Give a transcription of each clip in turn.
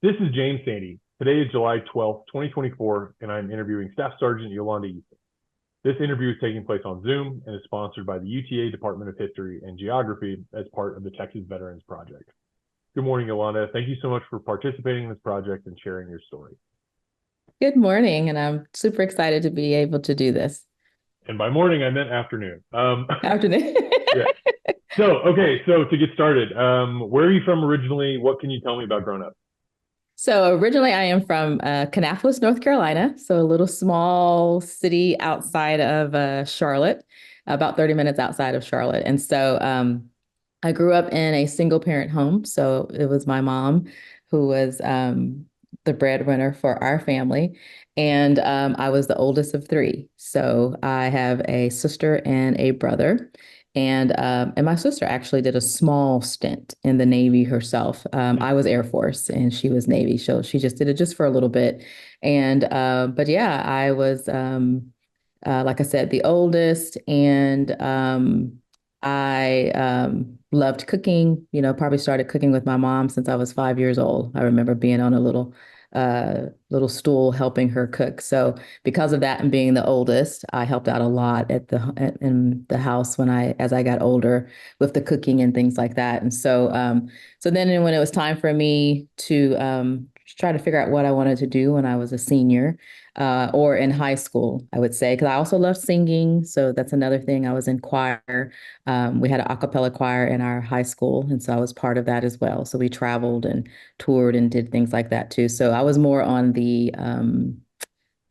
This is James Sandy. Today is July 12th, 2024, and I'm interviewing Staff Sergeant Yolanda Easton. This interview is taking place on Zoom and is sponsored by the UTA Department of History and Geography as part of the Texas Veterans Project. Good morning, Yolanda. Thank you so much for participating in this project and sharing your story. Good morning, and I'm super excited to be able to do this. And by morning, I meant afternoon. Afternoon. Yeah. So to get started, where are you from originally? What can you tell me about growing up? So originally, I am from Kannapolis, North Carolina, so a little small city outside of Charlotte, about 30 minutes outside of Charlotte. And so I grew up in a single parent home. So it was my mom who was the breadwinner for our family. And I was the oldest of three. So I have a sister and a brother. And my sister actually did a small stint in the Navy herself. I was Air Force and she was Navy, so she just did it just for a little bit. And but yeah, I was like I said, the oldest, and I loved cooking. You know, probably started cooking with my mom since I was 5 years old. I remember being on a little stool helping her cook. So because of that and being the oldest, I helped out a lot in the house as I got older with the cooking and things like that. And so then when it was time for me to try to figure out what I wanted to do when I was a senior, or in high school, I would say, because I also love singing. So that's another thing. I was in choir. We had an a cappella choir in our high school, and so I was part of that as well. So we traveled and toured and did things like that too. So I was more on the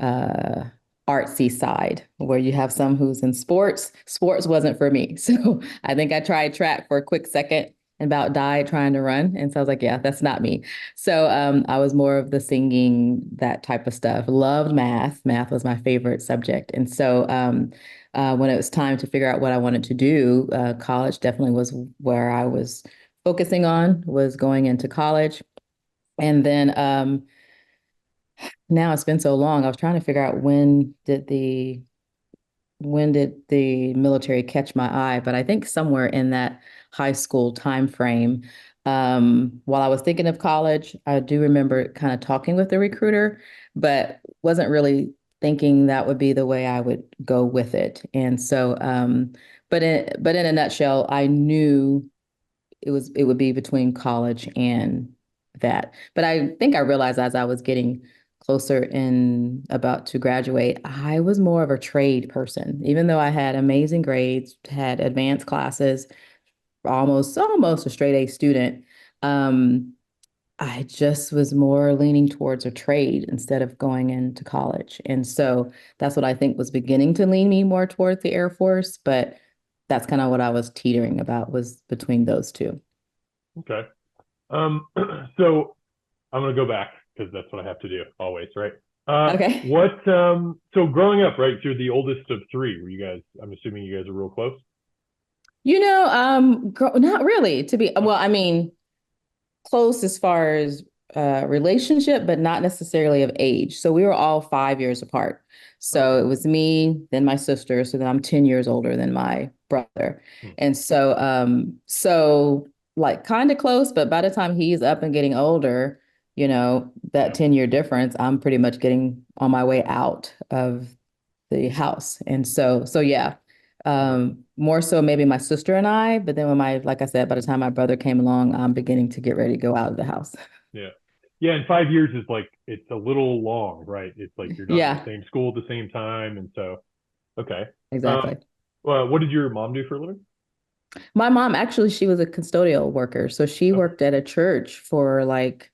uh, artsy side, where you have some who's in sports. Sports wasn't for me. So I think I tried track for a quick second and about died trying to run. And so I was like, yeah, that's not me. So I was more of the singing, that type of stuff. Loved math. Math was my favorite subject. And so when it was time to figure out what I wanted to do, college definitely was where I was focusing on, was going into college. And then now it's been so long. I was trying to figure out when did the military catch my eye, but I think somewhere in that high school time frame. While I was thinking of college, I do remember kind of talking with the recruiter, but wasn't really thinking that would be the way I would go with it. And so, but in a nutshell, I knew it would be between college and that. But I think I realized as I was getting closer and about to graduate, I was more of a trade person. Even though I had amazing grades, had advanced classes, almost a straight A student, um, I just was more leaning towards a trade instead of going into college. And so that's what I think was beginning to lean me more towards the Air Force. But that's kind of what I was teetering about, was between those two. Okay. Um, so I'm gonna go back because that's what I have to do always, right? Okay. So growing up, right? You're the oldest of three. Were you guys? I'm assuming you guys are real close. Not really, to be, well, Okay. I mean, close as far as relationship, but not necessarily of age. So we were all 5 years apart. So Okay. it was me, then my sister. So then I'm 10 years older than my brother. Hmm. And so like kind of close, but by the time he's up and getting older, that Yeah. 10-year difference, I'm pretty much getting on my way out of the house. And so yeah, Okay. more so maybe my sister and I, but then like I said, by the time my brother came along, I'm beginning to get ready to go out of the house. Yeah. Yeah. And 5 years is like it's a little long, right? It's like you're not in the Yeah, same school at the same time, and so okay. exactly. Um, well, what did your mom do for a living? My mom, actually, she was a custodial worker. So she Okay. worked at a church for like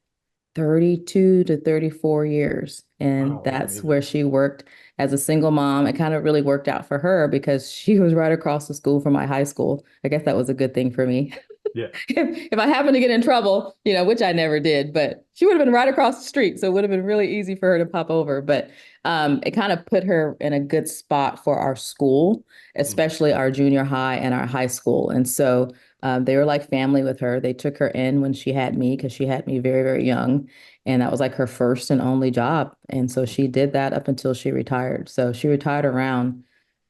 32 to 34 years. And Wow, that's that's amazing. where she worked as a single mom. It kind of really worked out for her because she was right across the school from my high school. I guess that was a good thing for me. Yeah. If I happened to get in trouble, which I never did, but she would have been right across the street. So it would have been really easy for her to pop over. But it kind of put her in a good spot for our school, Mhm. especially our junior high and our high school. And so they were like family with her. They took her in when she had me because she had me very, very young. And that was like her first and only job. And so she did that up until she retired. So she retired around,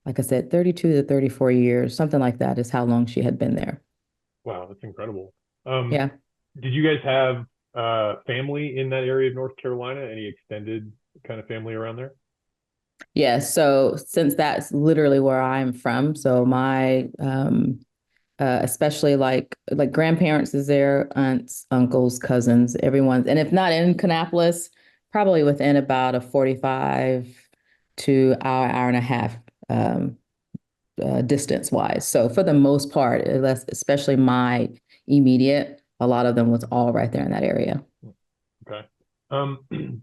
like I said, 32 to 34 years, something like that is how long she had been there. Wow, that's incredible. Um, Yeah. did you guys have family in that area of North Carolina? Any extended kind of family around there? Yeah, so since that's literally where I'm from, so my especially like grandparents is there, aunts, uncles, cousins, everyone's, and if not in Kannapolis, probably within about a 45 to hour and a half um, distance wise. So for the most part, especially my immediate, a lot of them was all right there in that area. Okay.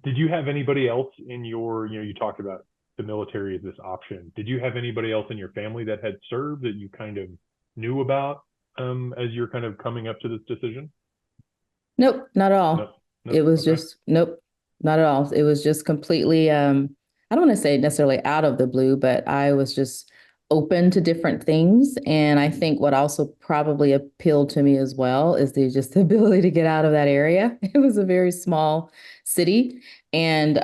Did you have anybody else in your, you talked about the military as this option. Did you have anybody else in your family that had served that you kind of knew about as you're kind of coming up to this decision? Nope, not at No, all. no. It was Okay. just, nope, not at all. It was just completely, I don't want to say necessarily out of the blue, but I was just open to different things. And I think what also probably appealed to me as well is the just the ability to get out of that area. It was a very small city. And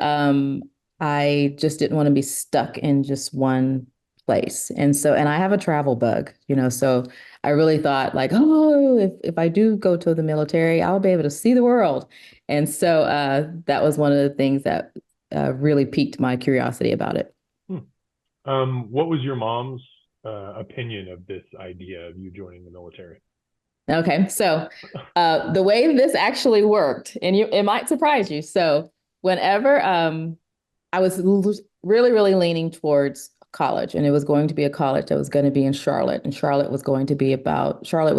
I just didn't want to be stuck in just one place. And so, and I have a travel bug, so I really thought like, oh, if I do go to the military, I'll be able to see the world. And so that was one of the things that really piqued my curiosity about it. Hmm. What was your mom's opinion of this idea of you joining the military? Okay, so the way this actually worked, and it might surprise you. So whenever I was really, really leaning towards college, and it was going to be a college that was going to be in Charlotte, and Charlotte was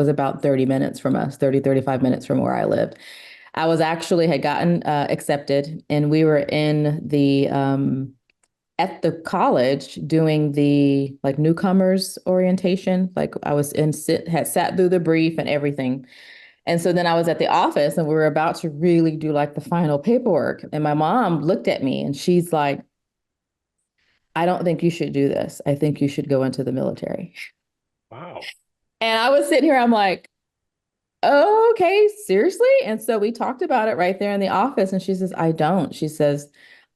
about 30 minutes from us, 35 minutes from where I lived. I was actually had gotten accepted, and we were in the at the college doing the like newcomers orientation. Like I was had sat through the brief and everything. And so then I was at the office and we were about to really do like the final paperwork. And my mom looked at me and she's like, I don't think you should do this. I think you should go into the military. Wow. And I was sitting here, I'm like, oh, okay, seriously? And so we talked about it right there in the office. And she says, I don't. She says,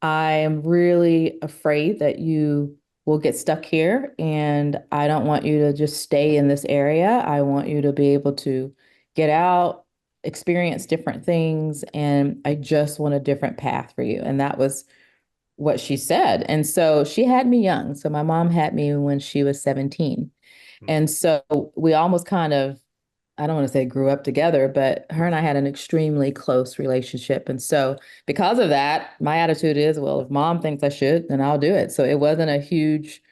I am really afraid that you will get stuck here. And I don't want you to just stay in this area. I want you to be able to get out, experience different things. And I just want a different path for you. And that was what she said. And so she had me young. So my mom had me when she was 17. Hmm. And so we almost kind of, I don't want to say grew up together, but her and I had an extremely close relationship. And so because of that, my attitude is, well, if mom thinks I should, then I'll do it. So it wasn't a huge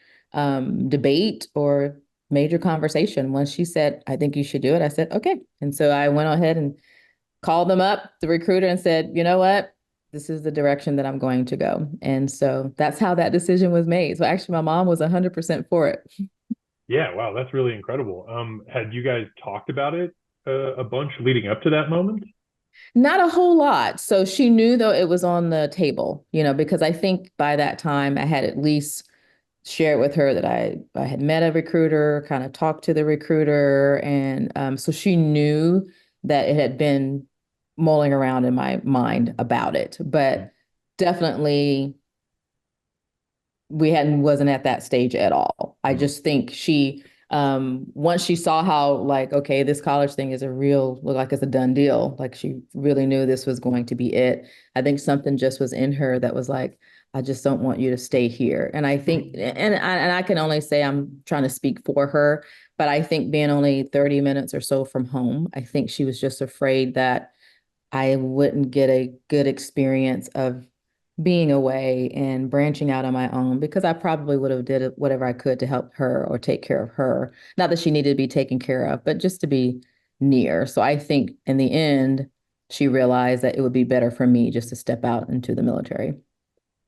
debate or major conversation. Once she said, I think you should do it, I said, okay. And so I went ahead and called them up, the recruiter, and said, you know what? This is the direction that I'm going to go. And so that's how that decision was made. So actually, my mom was 100% for it. Yeah, wow, that's really incredible. Had you guys talked about it a bunch leading up to that moment? Not a whole lot. So she knew though it was on the table, because I think by that time I had at least shared with her that I had met a recruiter, kind of talked to the recruiter, and so she knew that it had been mulling around in my mind about it. Hmm. But definitely we hadn't wasn't at that stage at all. I Hmm. just think she once she saw how like okay, this college thing is a real look like it's a done deal, like she really knew this was going to be it. I think something just was in her that was like, I just don't want you to stay here. And I think and I can only say I'm trying to speak for her, but I think being only 30 minutes or so from home, I think she was just afraid that I wouldn't get a good experience of being away and branching out on my own because I probably would have did whatever I could to help her or take care of her. Not that she needed to be taken care of, but just to be near. So I think in the end, she realized that it would be better for me just to step out into the military.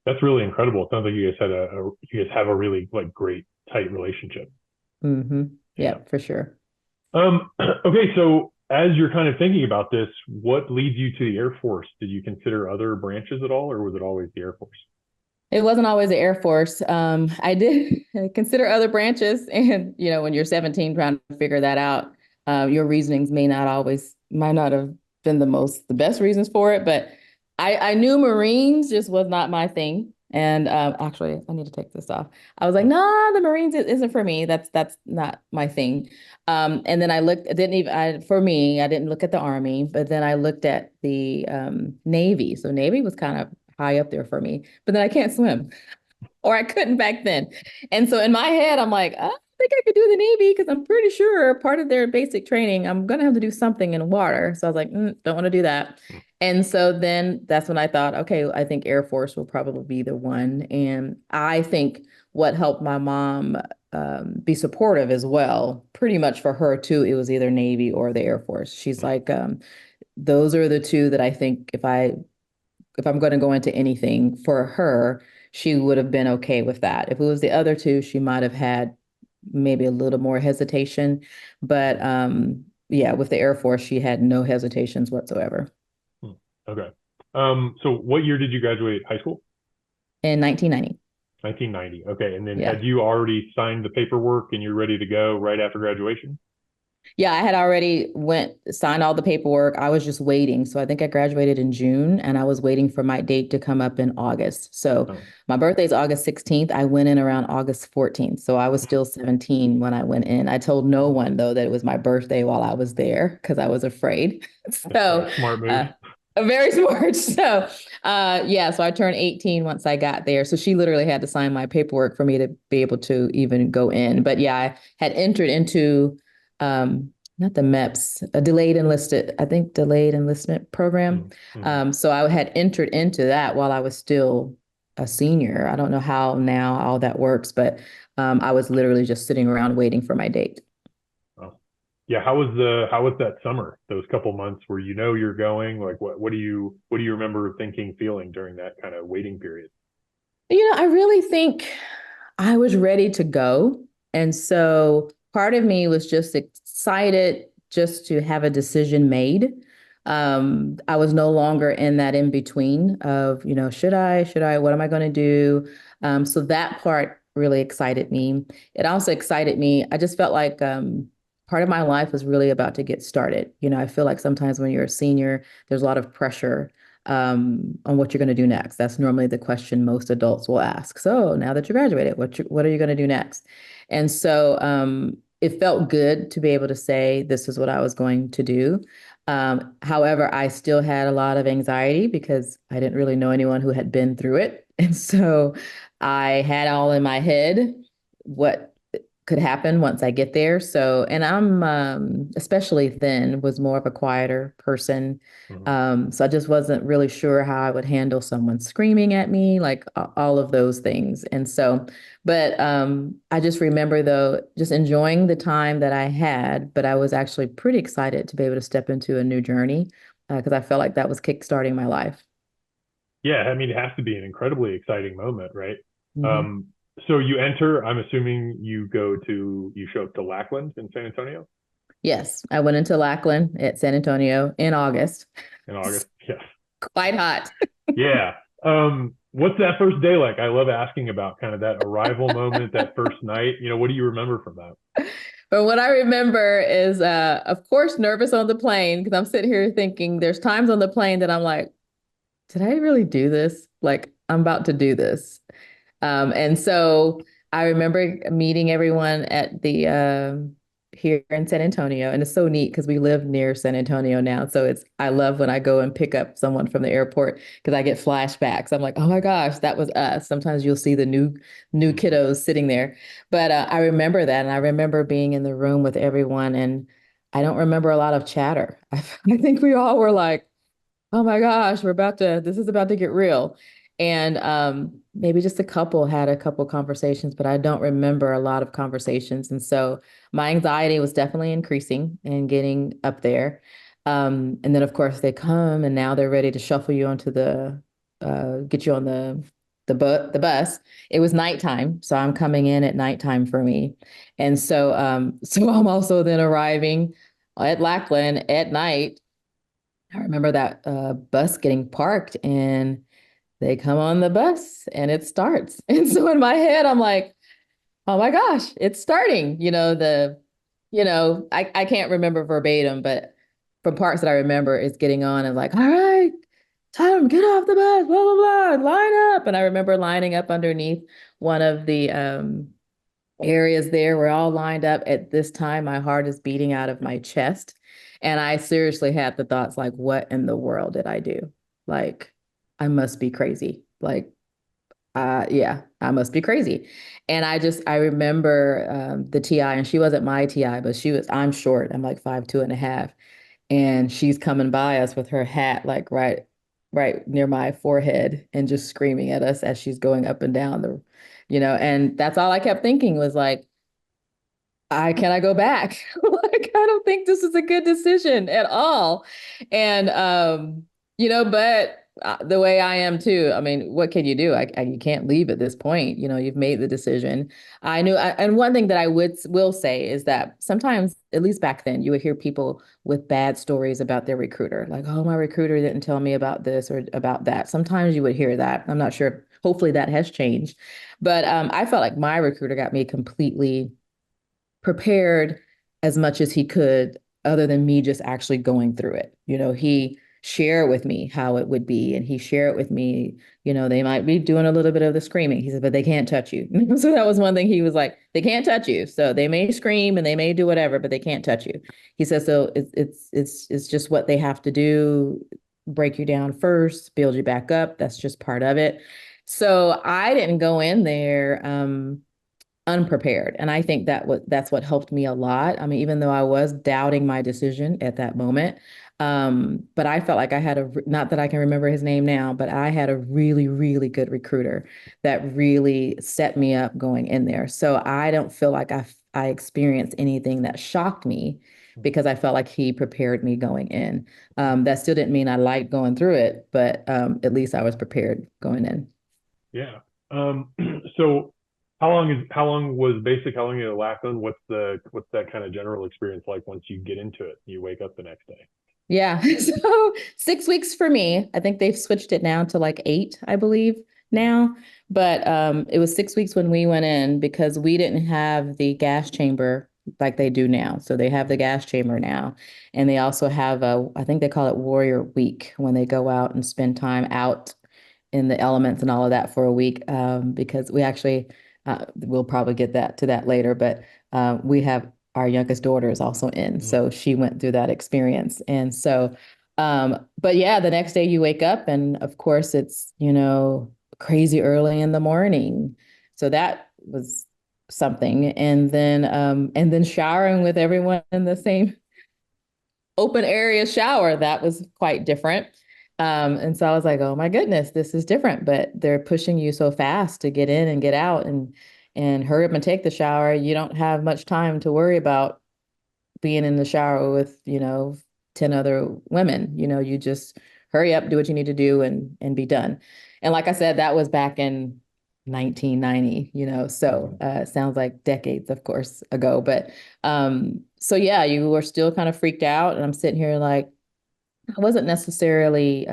That's really incredible. It sounds like you guys have a really like great tight relationship. Yeah, Yeah. for sure. Okay, so as you're kind of thinking about this, what leads you to the Air Force? Did you consider other branches at all, or was it always the Air Force? It wasn't always the Air Force. I did consider other branches, and when you're 17, trying to figure that out, your reasonings might not have been the best reasons for it. But I knew Marines just was not my thing. And actually, I need to take this off. I was like, nah, the Marines isn't for me. That's not my thing. And then I looked, I didn't even for me, I didn't look at the Army, but then I looked at the Navy. So Navy was kind of high up there for me. But then I can't swim, or I couldn't back then. And so in my head, I'm like, I think I could do the Navy because I'm pretty sure part of their basic training, I'm gonna have to do something in water. So I was like, don't want to do that. And so then that's when I thought, okay, I think Air Force will probably be the one. And I think what helped my mom be supportive as well, pretty much for her too, it was either Navy or the Air Force. She's like, those are the two that I think if I'm going to go into anything for her, she would have been okay with that. If it was the other two, she might have had maybe a little more hesitation. But yeah, with the Air Force, she had no hesitations whatsoever. Hmm. Okay. So what year did you graduate high school? In 1990. 1990. Okay. And then Yeah. had you already signed the paperwork and you're ready to go right after graduation? Yeah, I had already signed all the paperwork. I was just waiting. So I think I graduated in June and I was waiting for my date to come up in August. So Oh, my birthday is August 16th. I went in around August 14th. So I was still 17 when I went in. I told no one though that it was my birthday while I was there because I was afraid. yeah, So smart move. uh very smart. So yeah, so I turned 18 once I got there. So she literally had to sign my paperwork for me to be able to even go in. But yeah, I had entered into not the MEPS, a delayed enlisted, I think delayed enlistment program. Mm-hmm. So I had entered into that while I was still a senior. I don't know how now all that works, but I was literally just sitting around waiting for my date. Oh. Yeah, how was that summer? Those couple months where you know you're going, like what do you remember thinking, feeling during that kind of waiting period? I really think I was ready to go. And so part of me was just excited just to have a decision made. I was no longer in that in between of, should I, what am I going to do? So that part really excited me. It also excited me. I just felt like part of my life was really about to get started. I feel like sometimes when you're a senior, there's a lot of pressure on what you're going to do next. That's normally the question most adults will ask. So now that you graduated, what are you going to do next? And so it felt good to be able to say this is what I was going to do. However, I still had a lot of anxiety because I didn't really know anyone who had been through it. And so I had all in my head what could happen once I get there. So, and I'm especially then was more of a quieter person. Mhm. So I just wasn't really sure how I would handle someone screaming at me, like all of those things. And so, but I just remember though, just enjoying the time that I had, but I was actually pretty excited to be able to step into a new journey because I felt like that was kickstarting my life. Yeah, I mean, it has to be an incredibly exciting moment, right? Mhm. Um, so you enter, I'm assuming you show up to Lackland in San Antonio Yes, I went into Lackland at San Antonio in August. in August. Yes. Quite hot. Yeah. What's that first day like? I love asking about kind of that arrival moment, that first night. What do you remember from that? But what I remember is, of course, nervous on the plane because I'm sitting here thinking there's times on the plane that I'm like, did I really do this? Like, I'm about to do this. And so I remember meeting everyone at the here in San Antonio, and it's so neat because we live near San Antonio now. So I love when I go and pick up someone from the airport because I get flashbacks. I'm like, oh my gosh, that was us. Sometimes you'll see the new Mhm. kiddos sitting there, but I remember that, and I remember being in the room with everyone, and I don't remember a lot of chatter. I think we all were like, oh my gosh, this is about to get real. And maybe just a couple had a couple conversations, but I don't remember a lot of conversations. And so my anxiety was definitely increasing and getting up there. And then of course they come and now they're ready to shuffle you onto get you on the bus. It was nighttime, so I'm coming in at nighttime for me. And so so I'm also then arriving at Lackland at night. I remember that bus getting parked and they come on the bus and it starts. And so in my head, I'm like, oh my gosh, it's starting. I can't remember verbatim, but from parts that I remember, it's getting on and like, all right, tell him, get off the bus, blah, blah, blah, line up. And I remember lining up underneath one of the areas there. We're all lined up. At this time, my heart is beating out of my chest. And I seriously had the thoughts like, what in the world did I do? Like, I must be crazy. Like, yeah, I must be crazy. And I remember the TI, and she wasn't my TI, but I'm short. I'm like 5'2.5". And she's coming by us with her hat like right near my forehead and just screaming at us as she's going up and down and that's all I kept thinking was like, can I go back? Like, I don't think this is a good decision at all. And but the way I am too, I mean, what can you do? You can't leave at this point. You've made the decision. And one thing that I will say is that sometimes, at least back then, you would hear people with bad stories about their recruiter, like, oh, my recruiter didn't tell me about this or about that. Sometimes you would hear that. I'm not sure. Hopefully that has changed. But I felt like my recruiter got me completely prepared as much as he could, other than me just actually going through it. He shared with me how it would be, and he shared with me, they might be doing a little bit of the screaming. He said, but they can't touch you. So that was one thing he was like, they can't touch you. So they may scream and they may do whatever, but they can't touch you. He says, so it's just what they have to do, break you down first, build you back up. That's just part of it. So I didn't go in there unprepared. And I think that's what helped me a lot. I mean, even though I was doubting my decision at that moment, but I felt like I had not that I can remember his name now, but I had a really, really good recruiter that really set me up going in there. So I don't feel like I experienced anything that shocked me because I felt like he prepared me going in. That still didn't mean I liked going through it, but at least I was prepared going in. Yeah. Um, so how long was basic? How long did it last on? What's that kind of general experience like once you get into it? You wake up the next day. Yeah. So 6 weeks for me. I think they've switched it now to like 8, I believe now. But it was 6 weeks when we went in because we didn't have the gas chamber like they do now. So they have the gas chamber now. And they also have I think they call it Warrior Week when they go out and spend time out in the elements and all of that for a week because we actually we'll probably get that to that later, but we have our youngest daughter is also in, Mm. so she went through that experience, and so but yeah, the next day you wake up and of course it's crazy early in the morning, so that was something, and then showering with everyone in the same open area shower. That was quite different. And so I was like, oh my goodness, this is different. But they're pushing you so fast to get in and get out and hurry up and take the shower. You don't have much time to worry about being in the shower with, 10 other women. You just hurry up, do what you need to do and be done. And like I said, that was back in 1990, so it sounds like decades, of course, ago. But so yeah, you were still kind of freaked out. And I'm sitting here like, I wasn't necessarily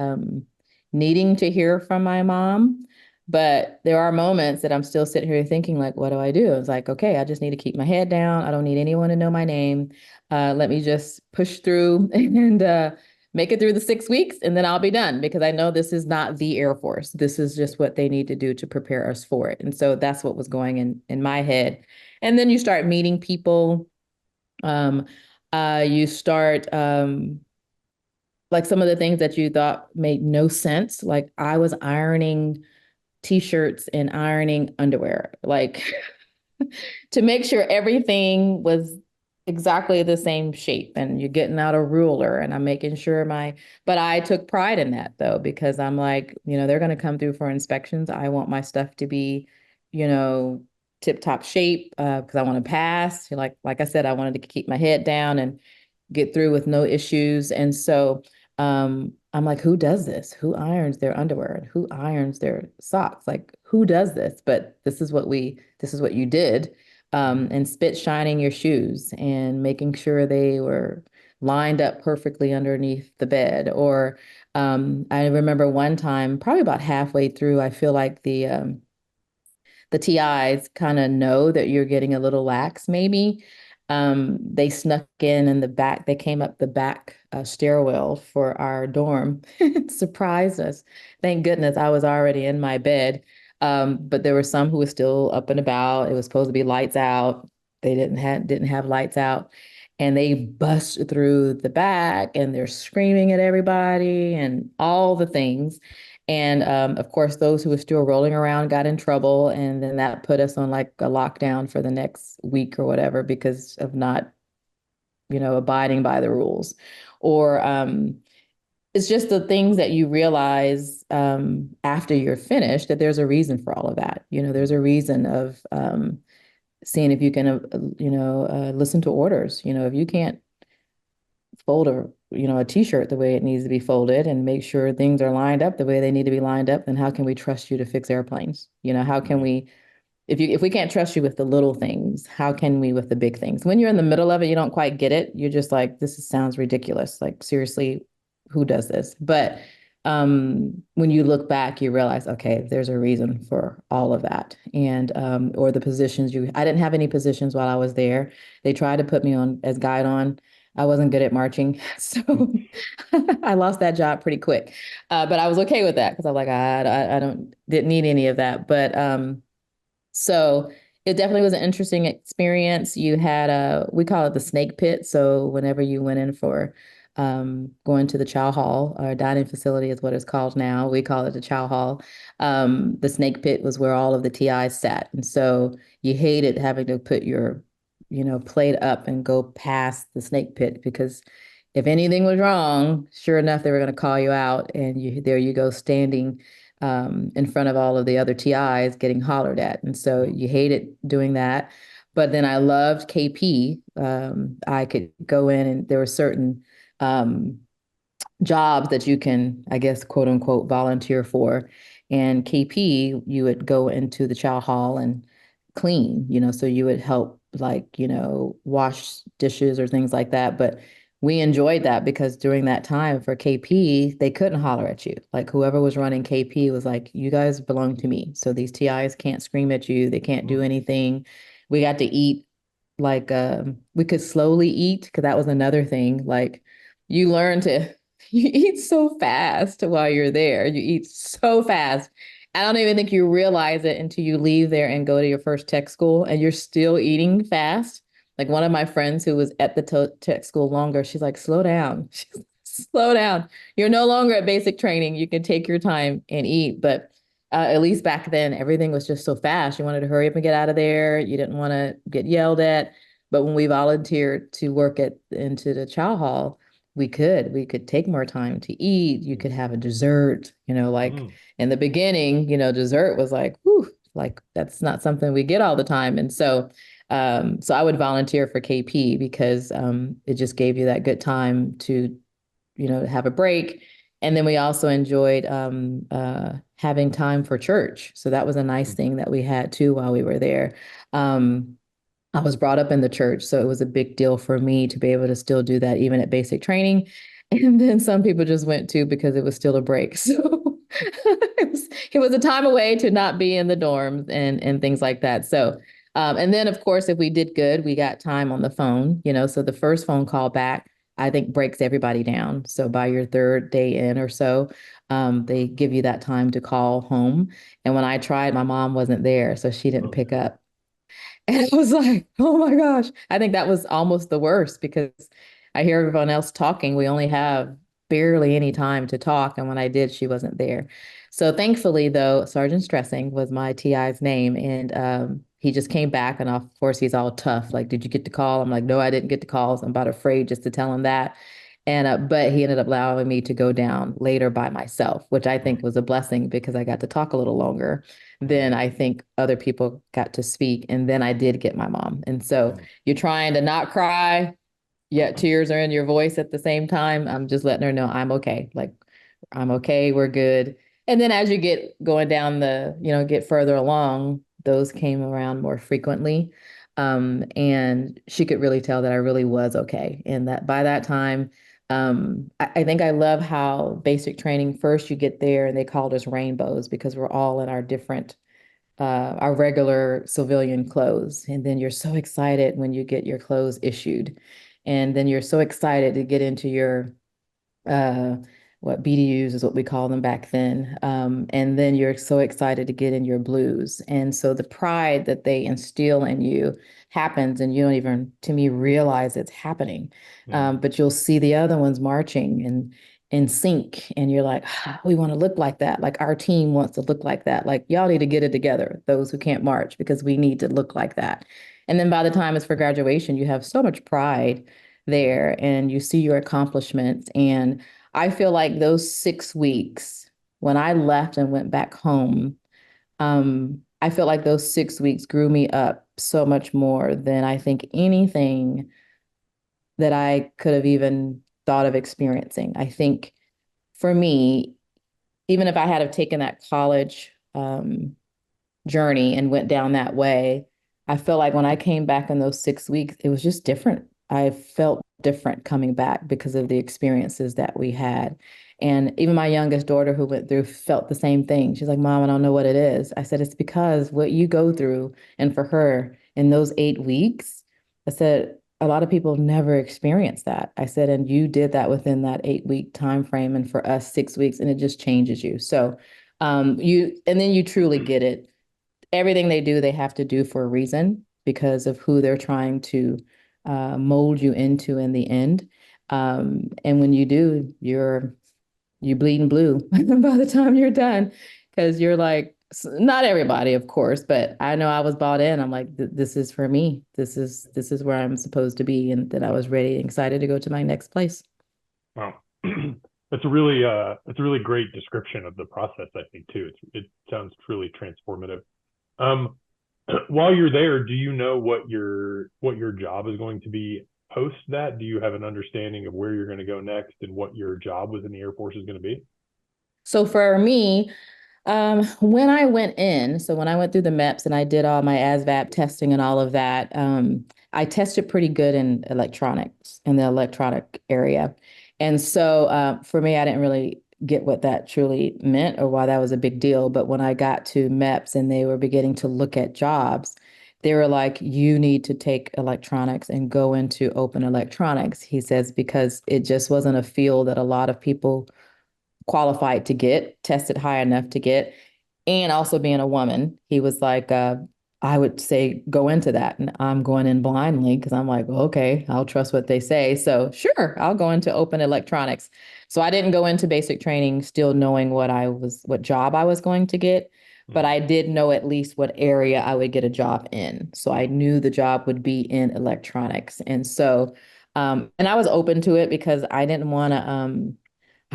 needing to hear from my mom, but there are moments that I'm still sitting here thinking, like, what do I do? It's like, okay, I just need to keep my head down. I don't need anyone to know my name. Let me just push through and make it through the 6 weeks, and then I'll be done because I know this is not the Air Force. This is just what they need to do to prepare us for it. And so that's what was going in my head. And then you start meeting people. Um, you start like some of the things that you thought made no sense. Like I was ironing t-shirts and ironing underwear, like to make sure everything was exactly the same shape. And you're getting out a ruler and I'm making sure but I took pride in that though, because I'm like, they're going to come through for inspections. I want my stuff to be, you know, tip top shape because I want to pass. Like I said, I wanted to keep my head down and get through with no issues. And so I'm like, who does this? Who irons their underwear and who irons their socks? Like, who does this? But this is what you did. And spit shining your shoes and making sure they were lined up perfectly underneath the bed. Or I remember one time, probably about halfway through, I feel like the TIs kind of know that you're getting a little lax, maybe. They snuck in the back. They came up the back stairwell for our dorm. It surprised us. Thank goodness I was already in my bed. But there were some who were still up and about. It was supposed to be lights out. They didn't have lights out. And they bust through the back and they're screaming at everybody and all the things. And of course, those who were still rolling around got in trouble. And then that put us on like a lockdown for the next week or whatever because of not, abiding by the rules. Or it's just the things that you realize after you're finished that there's a reason for all of that. There's a reason of seeing if you can, listen to orders. If you can't fold a t-shirt the way it needs to be folded and make sure things are lined up the way they need to be lined up, then how can we trust you to fix airplanes? How can Mhm. we if we can't trust you with the little things, how can we with the big things? When you're in the middle of it, you don't quite get it. You're just like, sounds ridiculous. Like, seriously, who does this? But when you look back, you realize, okay, there's a reason for all of that. And or the positions I didn't have any positions while I was there. They tried to put me on as guide on. I wasn't good at marching, so I lost that job pretty quick. But I was okay with that because I'm like, I don't didn't need any of that. But so it definitely was an interesting experience. You had we call it the snake pit. So whenever you went in for going to the chow hall or dining facility is what it's called now. We call it the chow hall. The snake pit was where all of the TIs sat. And so you hated having to put your, plate up and go past the snake pit because if anything was wrong, sure enough, they were going to call you out and there you go standing in front of all of the other TIs getting hollered at. And so Mhm. you hated doing that. But then I loved KP. I could go in and there were certain um, jobs that you can, I guess, quote unquote, volunteer for. And KP, you would go into the chow hall and clean, so you would help like, wash dishes or things like that. But we enjoyed that because during that time for KP, they couldn't holler at you. Like whoever was running KP was like, you guys belong to me. So these TIs can't scream at you. They can't do Mhm. anything. We got to eat like we could slowly eat because that was another thing. Like you learn to you eat so fast while you're there. You eat so fast. I don't even think you realize it until you leave there and go to your first tech school and you're still eating fast. Like one of my friends who was at the tech school longer, she's like, slow down. Slow down. You're no longer at basic training. You can take your time and eat. But at least back then, everything was just so fast. You wanted to hurry up and get out of there. You didn't want to get yelled at. But when we volunteered to work into the chow hall, we could take more time to eat. You could have a dessert, like Mhm. in the beginning, dessert was like, whew, like that's not something we get all the time. And so I would volunteer for KP because it just gave you that good time to, have a break. And then we also enjoyed having time for church. So that was a nice Mhm. thing that we had too while we were there. Um, I was brought up in the church, so it was a big deal for me to be able to still do that even at basic training. And then some people just went to because it was still a break. So it was a time away to not be in the dorms and things like that. So and then of course if we did good, we got time on the phone, so the first phone call back I think breaks everybody down. So by your third day in or so, they give you that time to call home. And when I tried, my mom wasn't there, so she didn't Oh. pick up. And I was like, oh my gosh. I think that was almost the worst because I hear everyone else talking. We only have barely any time to talk. And when I did, she wasn't there. So thankfully, though, Sergeant Stressing was my TI's name. And he just came back. And of course, he's all tough. Like, did you get the call? I'm like, no, I didn't get the calls. I'm about afraid just to tell him that. And but he ended up allowing me to go down later by myself, which I Mhm. think was a blessing because I got to talk a little longer. Then I think other people got to speak, and then I did get my mom. And so Mhm. you're trying to not cry, yet tears are in your voice at the same time. I'm just letting her know I'm okay. Like I'm okay, we're good. And then as you get going down get further along, those came around more frequently. And she could really tell that I really was okay. And that by that time, I think I love how basic training first you get there and they called us rainbows because we're all in our different our regular civilian clothes. And then you're so excited when you get your clothes issued. And then you're so excited to get into your uh, what BDUs is what we call them back then. And then you're so excited to get in your blues. And so the pride that they instill in you happens, and you don't even, to me, realize it's happening. Mm, But you'll see the other ones marching and in sync, and you're like, ah, we want to look like that. Like our team wants to look like that. Like y'all need to get it together, those who can't march, because we need to look like that. And then by the time it's for graduation, you have so much pride there and you see your accomplishments. And I feel like those 6 weeks, when I left and went back home, I feel like those 6 weeks grew me up so much more than I think anything that I could have even thought of experiencing. I think for me, even if I had have taken that college journey and went down that way, I feel like when I came back in those 6 weeks, it was just different. I felt different coming back because of the experiences that we had. And even my youngest daughter who went through felt the same thing. She's like, Mom, I don't know what it is. I said, it's because what you go through, and for her in those 8 weeks, I said, a lot of people never experienced that. I said, and you did that within that 8 week time frame, and for us, 6 weeks, and it just changes you. So and then you truly get it. Everything they do, they have to do for a reason because of who they're trying to mold you into in the end. And when you do, you bleeding blue by the time you're done because you're like, not everybody, of course, but I know I was bought in. I'm like, this is for me. This is where I'm supposed to be, and that I was ready and excited to go to my next place. wow. That's a really great description of the process, I think, too. It sounds truly transformative. Um, while you're there, do you know what your job is going to be post that? Do you have an understanding of where you're going to go next and what your job within the Air Force is going to be? So for me, when I went in, so when I went through the MEPS and I did all my ASVAB testing and all of that, I tested pretty good in electronics, in the electronic area. And so for me, I didn't really get what that truly meant or why that was a big deal. But when I got to MEPS and they were beginning to look at jobs, they were like, you need to take electronics and go into open electronics. He says, because it just wasn't a field that a lot of people qualified to get, tested high enough to get, and also being a woman, he was like, I would say go into that. And I'm going in blindly because I'm like, well, okay, I'll trust what they say. So sure, I'll go into open electronics. So I didn't go into basic training still knowing what job I was going to get, but Mm, I did know at least what area I would get a job in. So I knew the job would be in electronics. And so, and I was open to it because I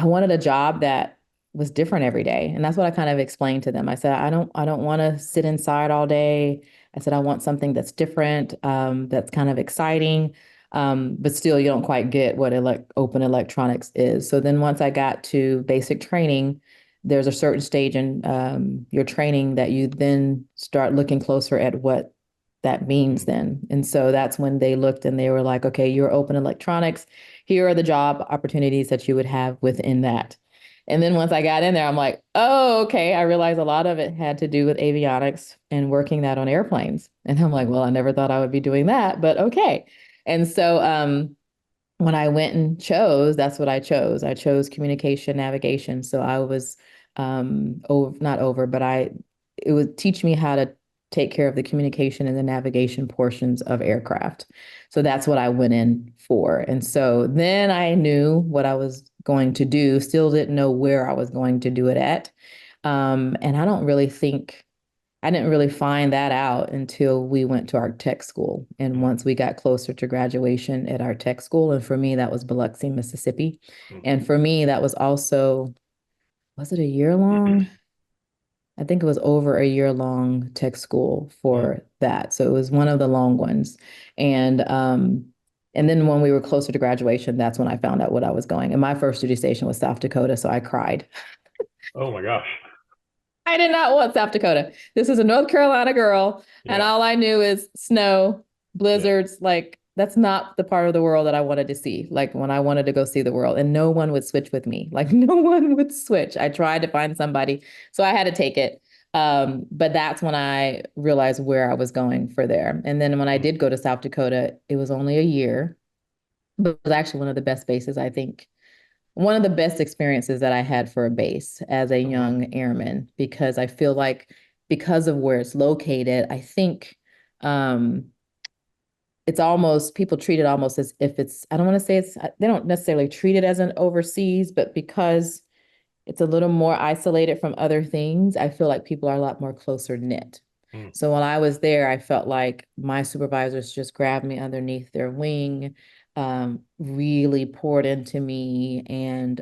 wanted a job that was different every day. And that's what I kind of explained to them. I said, I don't want to sit inside all day. I said, I want something that's different, that's kind of exciting. But still you don't quite get what open electronics is. So then once I got to basic training, there's a certain stage in your training that you then start looking closer at what that means mm, then. And so that's when they looked and they were like, okay, you're open electronics. Here are the job opportunities that you would have within that. And then once I got in there, I'm like, oh, okay. I realized a lot of it had to do with avionics and working that on airplanes. And I'm like, mm, well, I never thought I would be doing that, but okay. And so when I went and chose, that's what I chose. I chose communication navigation. So I was not over, but it would teach me how to take care of the communication and the navigation portions of aircraft. So that's what I went in for. And so then I knew what I was going to do, still didn't know where I was going to do it at. And I didn't really find that out until we went to our tech school. And mm, once we got closer to graduation at our tech school, and for me, that was Biloxi, Mississippi. mm. And for me, that was also, was it a year long? I think it was over a year long tech school Mm. for that. So it was one of the long ones. And and then when we were closer to graduation, that's when I found out what I was going. And my first duty station was South Dakota, so I cried. Oh my gosh. I did not want South Dakota. This is a North Carolina girl, and Yeah. all I knew is snow, Yeah. blizzards. Like, that's not the part of the world that I wanted to see. Like, when I wanted to go see the world, and no one would switch with me. Like, no one would switch. I tried to find somebody, so I had to take it. But that's when I realized where I was going for there. And then when I Mm, did go to South Dakota, it was only a year, but it was actually one of the best bases, I think. One of the best experiences that I had for a base as a oh, wow. young airman, because I feel like because of where it's located, I think um, it's almost people treat it almost as if it's, I don't want to say it's, they don't necessarily treat it as an overseas, but because it's a little more isolated from other things, I feel like people are a lot more closer knit. Mm, So when I was there, I felt like my supervisors just grabbed me underneath their wing, really poured into me, and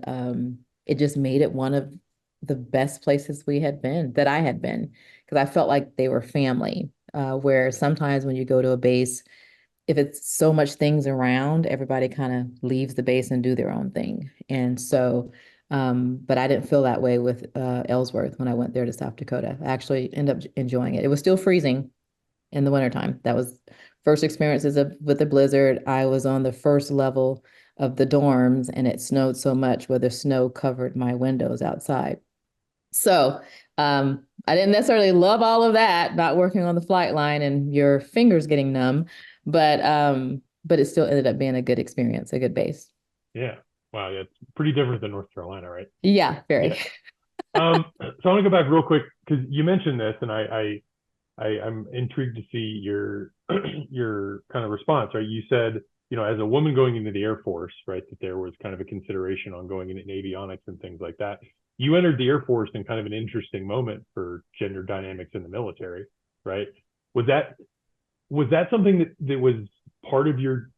it just made it one of the best places we had been, that I had been, because I felt like they were family. Where sometimes when you go to a base, if it's so much things around, everybody kind of leaves the base and do their own thing. And so, but I didn't feel that way with Ellsworth when I went there to South Dakota. I actually ended up enjoying it. It was still freezing in the wintertime. That was first experiences with the blizzard. I was on the first level of the dorms and it snowed so much where the snow covered my windows outside. So I didn't necessarily love all of that, not working on the flight line and your fingers getting numb, but it still ended up being a good experience, a good base. yeah. Wow. Yeah. It's pretty different than North Carolina, right? Yeah, Yeah. very. So I want to go back real quick because you mentioned this, and I'm intrigued to see your your kind of response, right? You said, as a woman going into the Air Force, right, that there was kind of a consideration on going into avionics and things like that. You entered the Air Force in kind of an interesting moment for gender dynamics in the military, right? Was that was that something that was part of your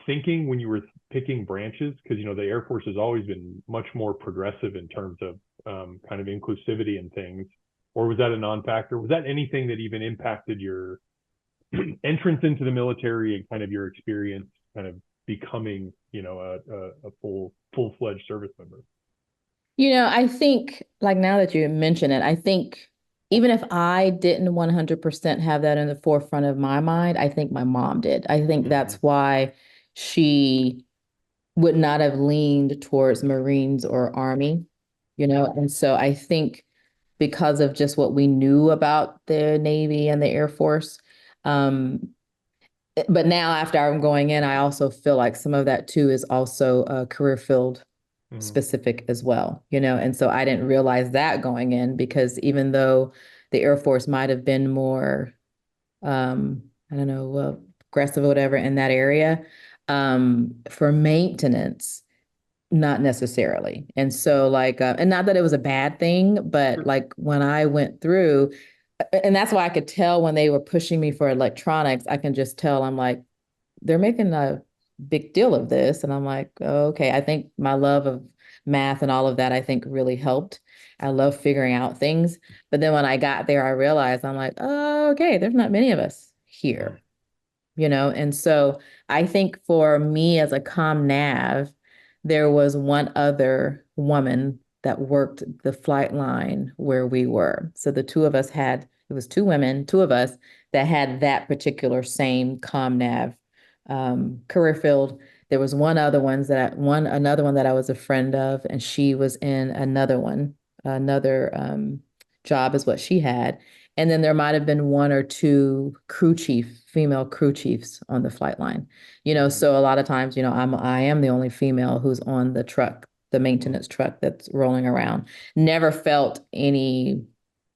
thinking when you were picking branches? Because the Air Force has always been much more progressive in terms of kind of inclusivity and things. Or was that a non-factor? Was that anything that even impacted your entrance into the military and kind of your experience, kind of becoming, a full-fledged service member? I think like now that you mention it, I think even if I didn't 100% have that in the forefront of my mind, I think my mom did. I think Mm-hmm. that's why she would not have leaned towards Marines or Army, and so I think because of just what we knew about the Navy and the Air Force. Um, but now after I'm going in, I also feel like some of that too is also career field Mm-hmm. specific as well, and so I didn't realize that going in because even though the Air Force might have been more, I don't know, well, aggressive or whatever in that area, for maintenance, not necessarily. And so like, and not that it was a bad thing, but like when I went through, and that's why I could tell when they were pushing me for electronics, I can just tell I'm like, they're making a big deal of this. And I'm like, oh, okay, I think my love of math and all of that, I think really helped. I love figuring out things. But then when I got there, I realized I'm like, oh, okay, there's not many of us Mm-hmm. here, and so I think for me as a comm nav, there was one other woman that worked the flight line where we were. So the two of us had, it was two women, two of us that had that particular same comm nav career field. There was another one that I was a friend of, and she was in another job is what she had. And then there might have been one or two female crew chiefs on the flight line. Mm-hmm. So a lot of times, I am the only female who's on the truck, the maintenance truck that's rolling around. Never felt any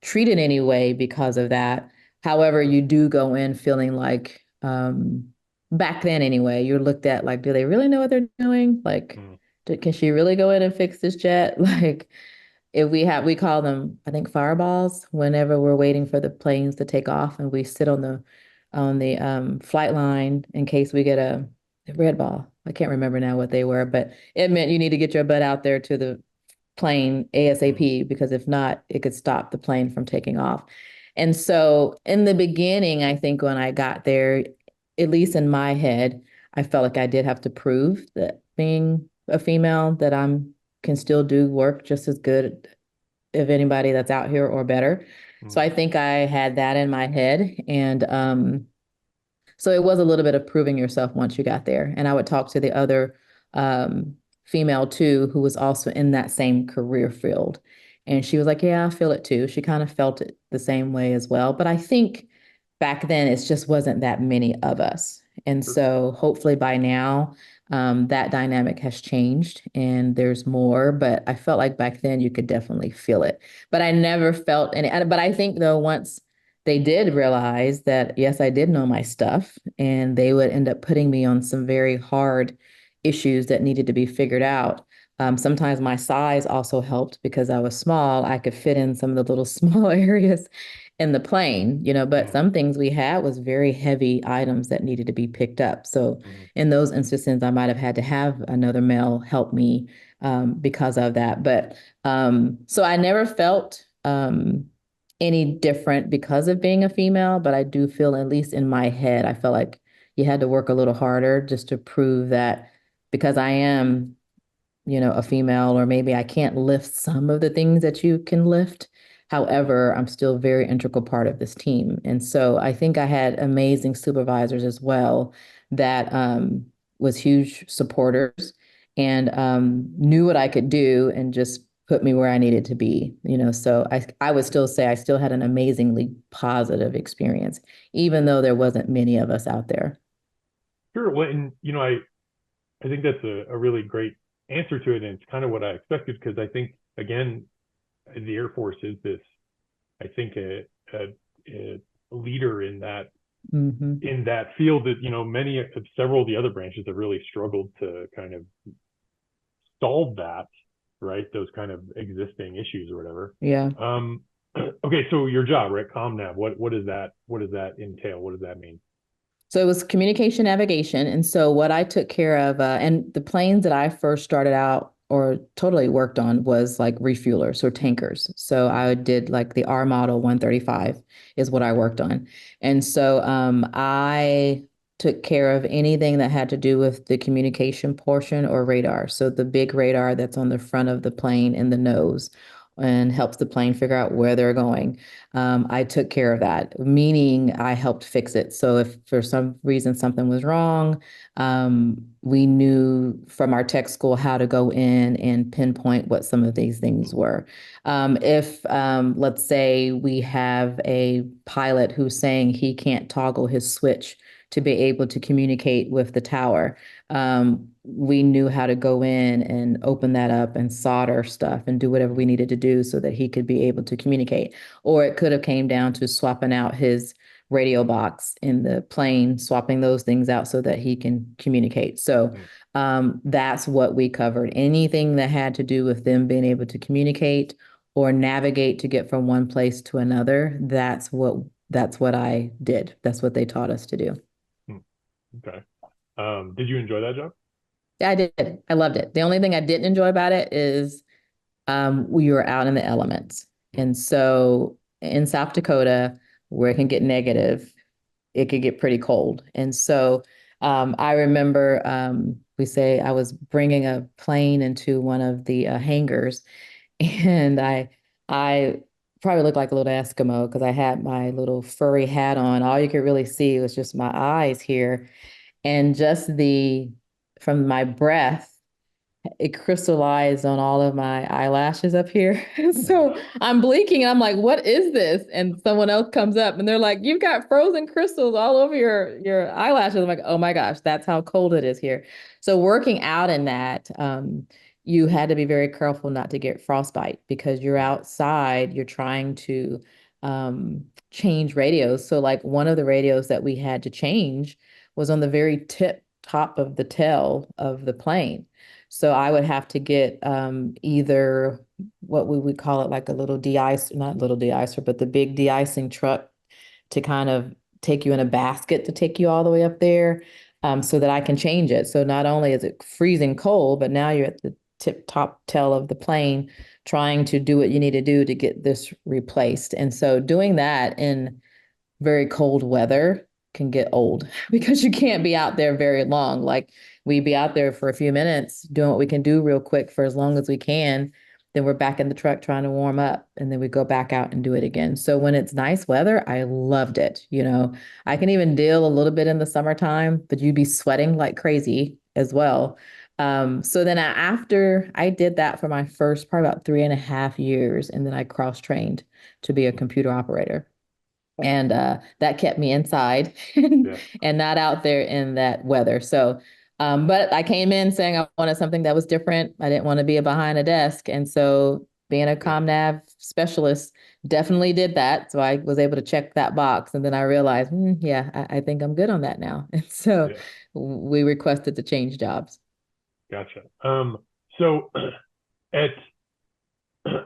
treated any way because of that. However, you do go in feeling like back then anyway, you're looked at like, do they really know what they're doing? Like, Mm-hmm. can she really go in and fix this jet? Like, if we call them, I think, fireballs whenever we're waiting for the planes to take off and we sit on the flight line in case we get a red ball. I can't remember now what they were, but it meant you need to get your butt out there to the plane Mm-hmm. ASAP because if not, it could stop the plane from taking off. And so in the beginning, I think when I got there, at least in my head, I felt like I did have to prove that being a female, that I'm can still do work just as good of anybody that's out here or better. So Mm-hmm. I think I had that in my head. And so it was a little bit of proving yourself once you got there. And I would talk to the other female too, who was also in that same career field. And she was like, yeah, I feel it too. She kind of felt it the same way as well. But I think back then it just wasn't that many of us. And so hopefully by now, that dynamic has changed and there's more. But I felt like back then you could definitely feel it. But I never felt any, but I think though, once they did realize that, yes, I did know my stuff, and they would end up putting me on some very hard issues that needed to be figured out. Sometimes my size also helped because I was small. I could fit in some of the little small areas in the plane, but Mhm. some things we had was very heavy items that needed to be picked up. So Mhm. in those instances, I might have had to have another male help me because of that. But so I never felt any different because of being a female, but I do feel, at least in my head, I felt like you had to work a little harder just to prove that because I am, a female, or maybe I can't lift some of the things that you can lift. Mhm. However, I'm still a very integral part of this team. And so I think I had amazing supervisors as well that was huge supporters and knew what I could do and just put me where I needed to be, So I would still say I still had an amazingly positive experience, even though there wasn't many of us out there. Sure. Well, and I think that's a really great answer to it, and it's kind of what I expected because I think again, the Air Force is this, I think, a leader Hmm. in that field that many of several of the other branches have really struggled to kind of solve that, right? Those kind of existing issues or whatever. Yeah. Okay, so your job, right? ComNav. What does that entail? What does that mean? So it was communication navigation. And so what I took care of, and the planes that I first started out or totally worked on was like refuelers or tankers. So I did like the R model 135 is what I worked on. And so I took care of anything that had to do with the communication portion or radar. So the big radar that's on the front of the plane in the nose and helps the plane figure out where they're going. I took care of that, meaning I helped fix it. So if for some reason something was wrong, we knew from our tech school how to go in and pinpoint what some of these things were. If, let's say, we have a pilot who's saying he can't toggle his switch to be able to communicate with the tower, we knew how to go in and open that up and solder stuff and do whatever we needed to do so that he could be able to communicate. Or it could have came down to swapping out his radio box in the plane, swapping those things out so that he can communicate. So Mm, that's what we covered. Anything that had to do with them being able to communicate or navigate to get from one place to another, that's what I did. That's what they taught us to do. mm, okay. Did you enjoy that job? Yeah, I did. I loved it. The only thing I didn't enjoy about it is we were out in the elements. Mm, And so in South Dakota, where it can get negative, it could get pretty cold. And so I remember we say I was bringing a plane into one of the hangars, and I probably looked like a little Eskimo because I had my little furry hat on. All you could really see was just my eyes here, and just the from my breath it crystallized on all of my eyelashes up here. mm, So I'm blinking and I'm like, what is this? And someone else comes up and they're like, you've got frozen crystals all over your eyelashes. I'm like, oh my gosh, that's how cold it is here. So working out in that, you had to be very careful not to get frostbite because you're mm, outside, you're trying to change radios. So like one of the radios that we had to change was on the very top of the tail of the plane. So I would have to get either what we would call it like a little de-ice, not little de-icer, but the big de-icing truck to kind of take you in a basket to take you all the way up there so that I can change it. So not only is it freezing cold, but now you're at the tip top tail of the plane trying to do what you need to do to get this replaced. And so doing that in very cold weather can get old because you can't be out there very long. Like we be out there for a few minutes doing what we can do real quick for as long as we can. Then we're back in the truck trying to warm up and then we go back out and do it again. So when it's nice weather, I loved it. I can even deal a little bit in the summertime, but you'd be sweating like crazy as well. So then after I did that for my first probably about 3.5 years, and then I cross-trained to be a computer operator. And that kept me inside Yeah. and not out there in that weather. So, but I came in saying I wanted something that was different. I didn't want to be behind a desk. And so being a Yeah. ComNav specialist definitely did that. So I was able to check that box. And then I realized, yeah, I think I'm good on that now. And so Yeah. we requested to change jobs. Gotcha. So at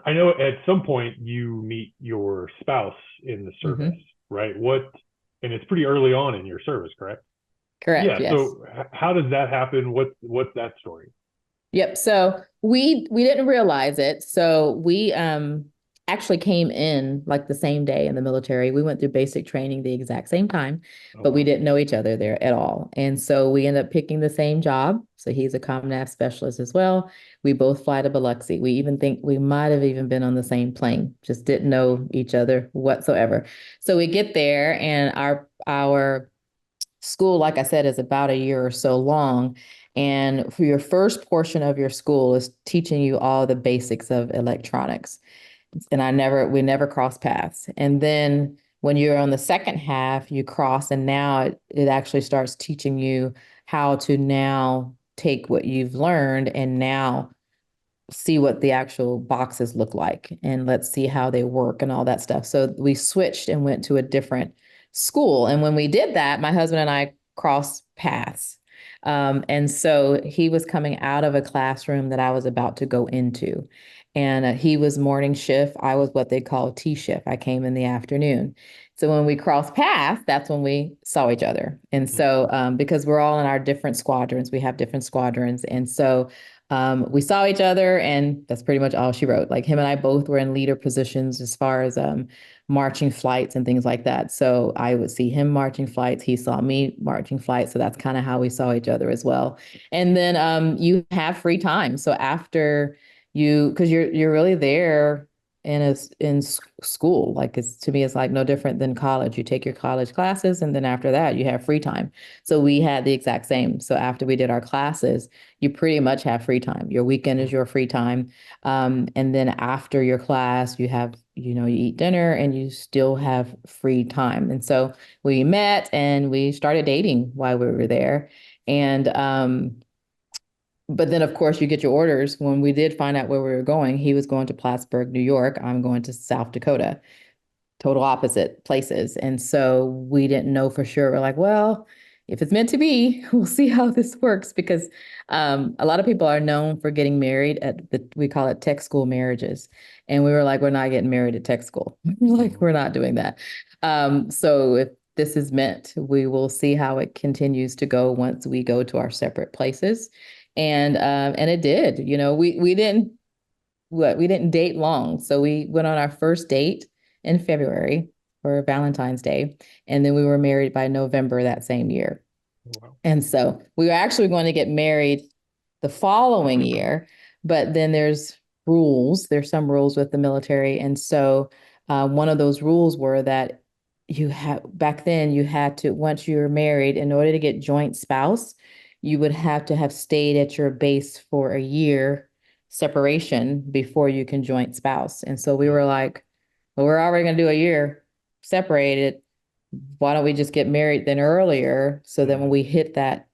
I know at some point you meet your spouse in the service, Hmm. right? And it's pretty early on in your service, correct? Correct. Yeah. Yes. So how does that happen? What's that story? Yep. So we didn't realize it. So we actually came in like the same day in the military. We went through basic training the exact same time, Oh but we wow. didn't know each other there at all. And so we ended up picking the same job. So he's a ComNav specialist as well. We both fly to Biloxi. We even think we might have even been on the same plane, just didn't know each other whatsoever. So we get there and our school, like I said, is about a year or so long. And for your first portion of your school is teaching you all the basics of electronics. And we never cross paths. And then when you're on the second half, you cross, and now it actually starts teaching you how to now take what you've learned and now see what the actual boxes look like and let's see how they work and all that stuff. So we switched and went to a different school. And when we did that, my husband and I crossed paths. And so he was coming out of a classroom that I was about to go into. And he was morning shift. I was what they call T shift. I came in the afternoon. So when we crossed paths, that's when we saw each other. And Mm, so, because we're all in our different squadrons, we have different squadrons. And so we saw each other, and that's pretty much all she wrote. Like him and I both were in leader positions as far as marching flights and things like that. So I would see him marching flights. He saw me marching flights. So that's kind of how we saw each other as well. And then you have free time. So after because you're really there in school. Like it's to me, it's like no different than college. You take your college classes, and then after that, you have free time. So we had the exact same. So after we did our classes, you pretty much have free time. Your weekend is mm, your free time. And then after your class, you eat dinner and you still have free time. And so we met and we started dating while we were there. And but then of course you get your orders. When we did find out where we were going, he was going to Plattsburgh, New York. I'm going to South Dakota, total opposite places. And so we didn't know for sure. We're like, well, if it's meant to be, we'll see how this works because a lot of people are known for getting married at we call it tech school marriages. And we were like, we're not getting married at tech school. Like, mhm, we're not doing that. So if this is meant, we will see how it continues to go once we go to our separate places. And it did. We didn't date long. So we went on our first date in February for Valentine's Day. And then we were married by November that same year. wow. And so we were actually going to get married the following year, but then there's rules. There's some rules with the military. And so one of those rules were that back then you had to, once you were married, in order to get joint spouse, you would have to have stayed at your base for a year separation before you can joint spouse. And so we Mm, were like, well, we're already going to do a year separated. Why don't we just get married then earlier so that when mhm, we hit that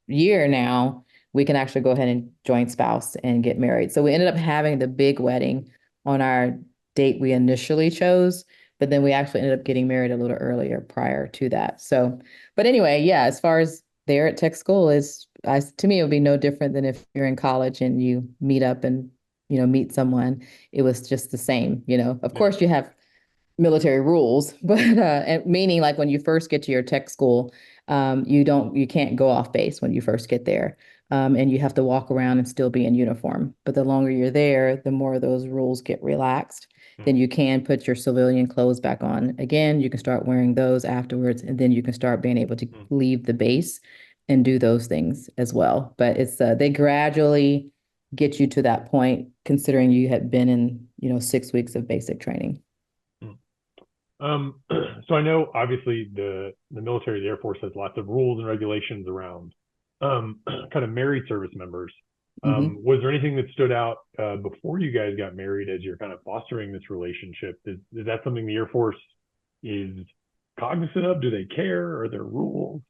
year now, we can actually go ahead and join spouse and get married. So we ended up having the big wedding on our date we initially chose, but then we actually ended up getting married a little earlier prior to that. So, but anyway, yeah, as far as there at tech school to me, it would be no different than if you're in college and you meet up and, meet someone. It was just the same, Of yeah. course, you have military rules, but and meaning like when you first get to your tech school, you can't go off base when you first get there, and you have to walk around and still be in uniform. But the longer you're there, the more those rules get relaxed. Then Mm, you can put your civilian clothes back on again. You can start wearing those afterwards, and then you can start being able to mm, leave the base and do those things as well. But it's they gradually get you to that point, considering you had been in 6 weeks of basic training. mm. So I know obviously the military, the Air Force has lots of rules and regulations around kind of married service members. Hmm. Was there anything that stood out before you guys got married as you're kind of fostering this relationship? Is that something the Air Force is cognizant of? Do they care? Are there rules?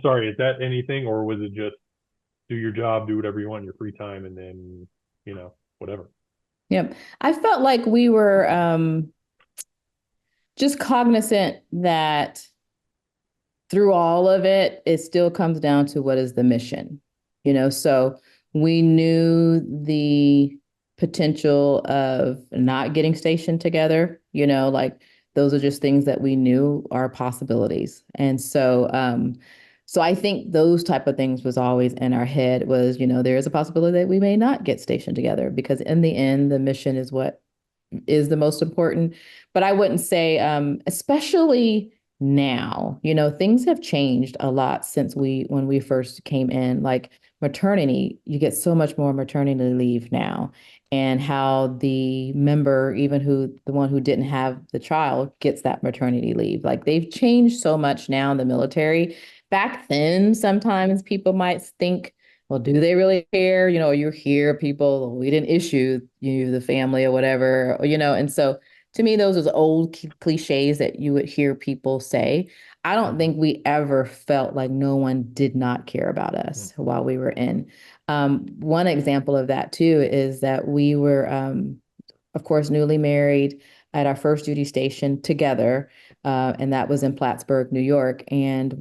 Sorry, is that anything, or was it just do your job, do whatever you want in your free time, and then whatever? Yep. I felt like we were just cognizant that through all of it, it still comes down to what is the mission, So we knew the potential of not getting stationed together, like those are just things that we knew are possibilities. And so I think those type of things was always in our head was, there is a possibility that we may not get stationed together because in the end, the mission is what is the most important. But I wouldn't say, especially now, things have changed a lot since when we first came in. Like maternity, you get so much more maternity leave now, and how the member, even the one who didn't have the child, gets that maternity leave. Like they've changed so much now in the military. Back then, sometimes people might think, well, do they really care? You hear people, we didn't issue you the family or whatever, and so to me, those are old cliches that you would hear people say. I don't Mm-hmm. think we ever felt like no one did not care about us while we were in. One example of that too is that we were, of course, newly married at our first duty station together. And that was in Plattsburgh, New York. And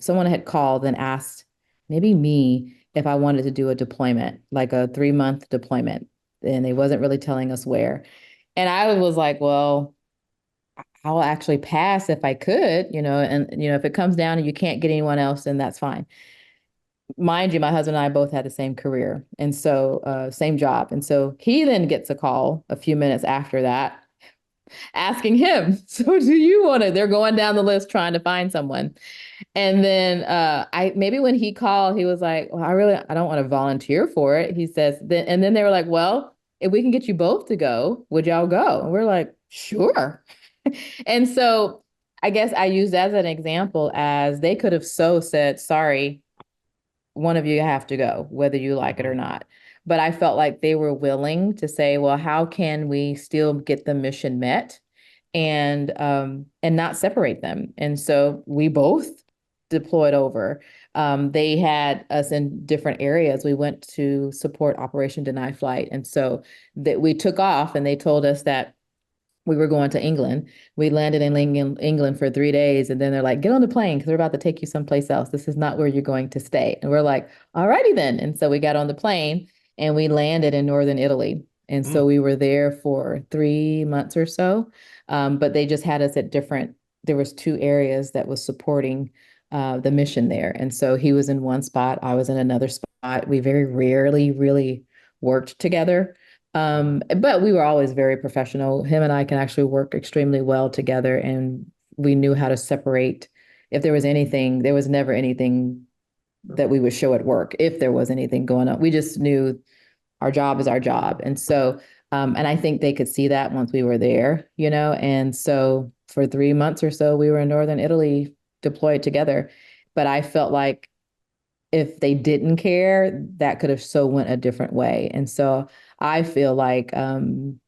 someone had called and asked maybe me if I wanted to do a deployment, like a 3-month deployment. And they wasn't really telling us where. And I was like, well, I'll actually pass if I could, and if it comes down and you can't get anyone else, then that's fine. Mind you, my husband and I both had the same career, and so same job. And so he then gets a call a few minutes after that asking him, so do you want to? They're going down the list trying to find someone. And then I maybe when he called, he was like, well, I don't want to volunteer for it. He says, and then they were like, well, if we can get you both to go, would y'all go? And we're like, sure. And so I guess I use that as an example as they could have so said, sorry, one of you have to go, whether you like it Mm-hmm. or not. But I felt like they were willing to say, well, how can we still get the mission met and not separate them? And so we both deployed over. They had us in different areas. We went to support Operation Deny Flight. And so that we took off and they told us that we were going to England. We landed in England for 3 days, and then they're like, "Get on the plane because we're about to take you someplace else. This is not where you're going to stay." And we're like, "All righty then." And so we got on the plane and we landed in northern Italy. And so Mm. we were there for 3 months or so. But they just had us at different. There was two areas that was supporting the mission there, and so he was in one spot, I was in another spot. We very rarely really worked together. Uh-huh. But we were always very professional. Him and I can actually work extremely well together, and we knew how to separate. If there was anything, there was never anything that we would show at work. If there was anything going on, we just knew our job is our job. And so, and I think they could see that once we were there, And so for 3 months or so, we were in Northern Italy deployed together. But I felt like if they didn't care, that could have so went a different way. And so I feel like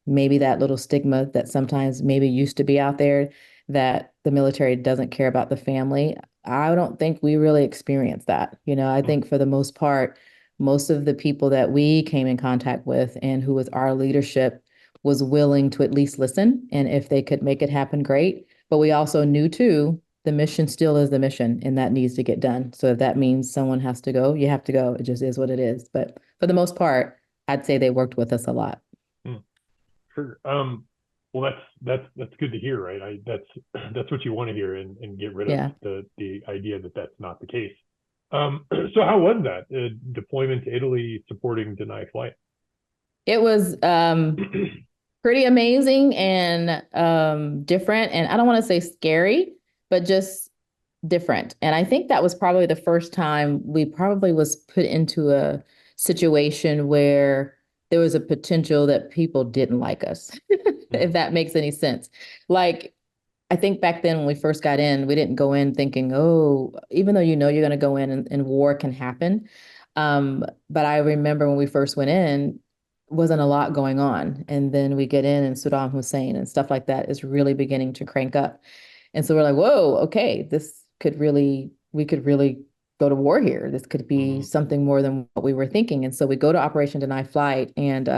maybe that little stigma that sometimes maybe used to be out there that the military doesn't care about the family, I don't think we really experienced that. I Mm. think for the most part, most of the people that we came in contact with and who was our leadership was willing to at least listen. And if they could make it happen, great. But we also knew too the mission still is the mission and that needs to get done. So if that means someone has to go, you have to go. It just is what it is. But for the most part, I'd say they worked with us a lot. Mm. Sure. Well, that's good to hear, right? That's what you want to hear, and get rid of Yeah. the idea that that's not the case. So how was that deployment to Italy supporting Deny Flight? It was pretty amazing and different. And I don't want to say scary, but just different. And I think that was probably the first time we probably was put into a situation where there was a potential that people didn't like us, if Mm. that makes any sense. Like I think back then when we first got in, we didn't go in thinking, oh, even though you know you're going to go in and war can happen. But I remember when we first went in, wasn't a lot going on. And then we get in and Saddam Hussein and stuff like that is really beginning to crank up. And so we're like, whoa, okay, we could really go to war here. This could be Hmm. something more than what we were thinking. And so we go to Operation Deny Flight. And,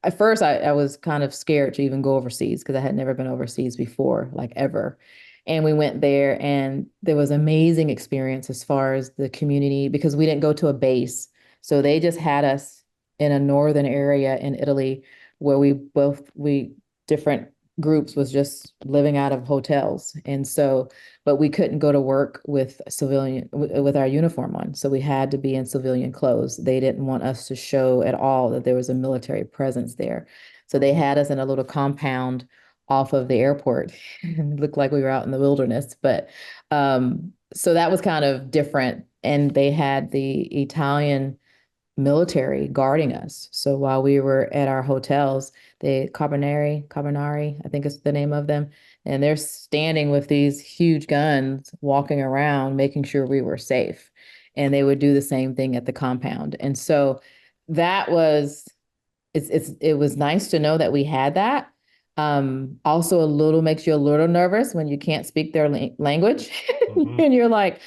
at first I was kind of scared to even go overseas because I had never been overseas before, like ever. And we went there and there was amazing experience as far as the community because we didn't go to a base. So they just had us in a northern area in Italy where we different groups was just living out of hotels. And so, but we couldn't go to work with with our uniform on. So we had to be in civilian clothes. They didn't want us to show at all that there was a military presence there. So they had us in a little compound off of the airport. It looked like we were out in the wilderness, but so that was kind of different. And they had the Italian military guarding us. So while we were at our hotels, the Carbonari, I think is the name of them, and they're standing with these huge guns, walking around, making sure we were safe. And they would do the same thing at the compound. And so that was it was nice to know that we had that. Also a little makes you a little nervous when you can't speak their language Hmm. and you're like,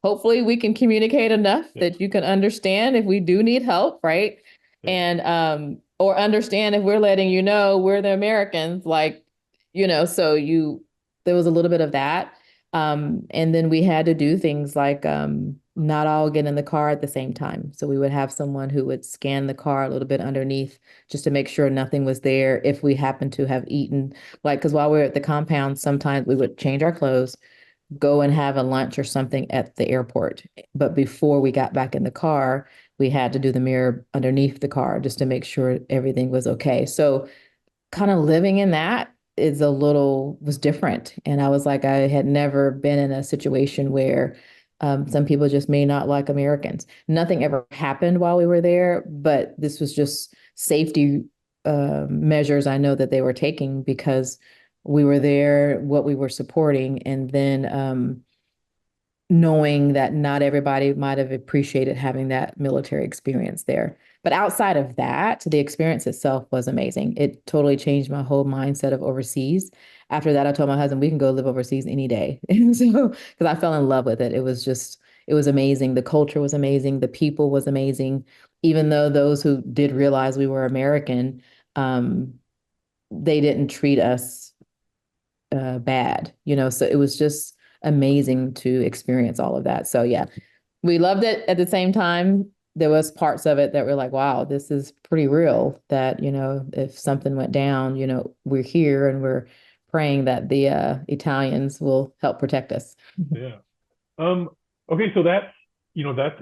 hopefully we can communicate enough Yeah. that you can understand if we do need help, right? Yeah. And or understand if we're letting you know we're the Americans, like, so there was a little bit of that. And then we had to do things like not all get in the car at the same time. So we would have someone who would scan the car a little bit underneath just to make sure nothing was there if we happened to have eaten. Like, because while we were at the compound, sometimes we would change our clothes, go and have a lunch or something at the airport. But before we got back in the car, we had to do the mirror underneath the car just to make sure everything was okay. So kind of living in that was different. And I was like, I had never been in a situation where some people just may not like Americans. Nothing ever happened while we were there, but this was just safety measures I know that they were taking because we were there, what we were supporting, and then knowing that not everybody might have appreciated having that military experience there. But outside of that, the experience itself was amazing. It totally changed my whole mindset of overseas. After that, I told my husband we can go live overseas any day. And so, because I fell in love with it, it was amazing. The culture was amazing. The people was amazing. Even though those who did realize we were American, um, they didn't treat us bad, so it was just amazing to experience all of that. So yeah, we loved it. At the same time, there was parts of it that were like, wow, this is pretty real that, if something went down, we're here and we're praying that the Italians will help protect us. Yeah. Um, okay, so that's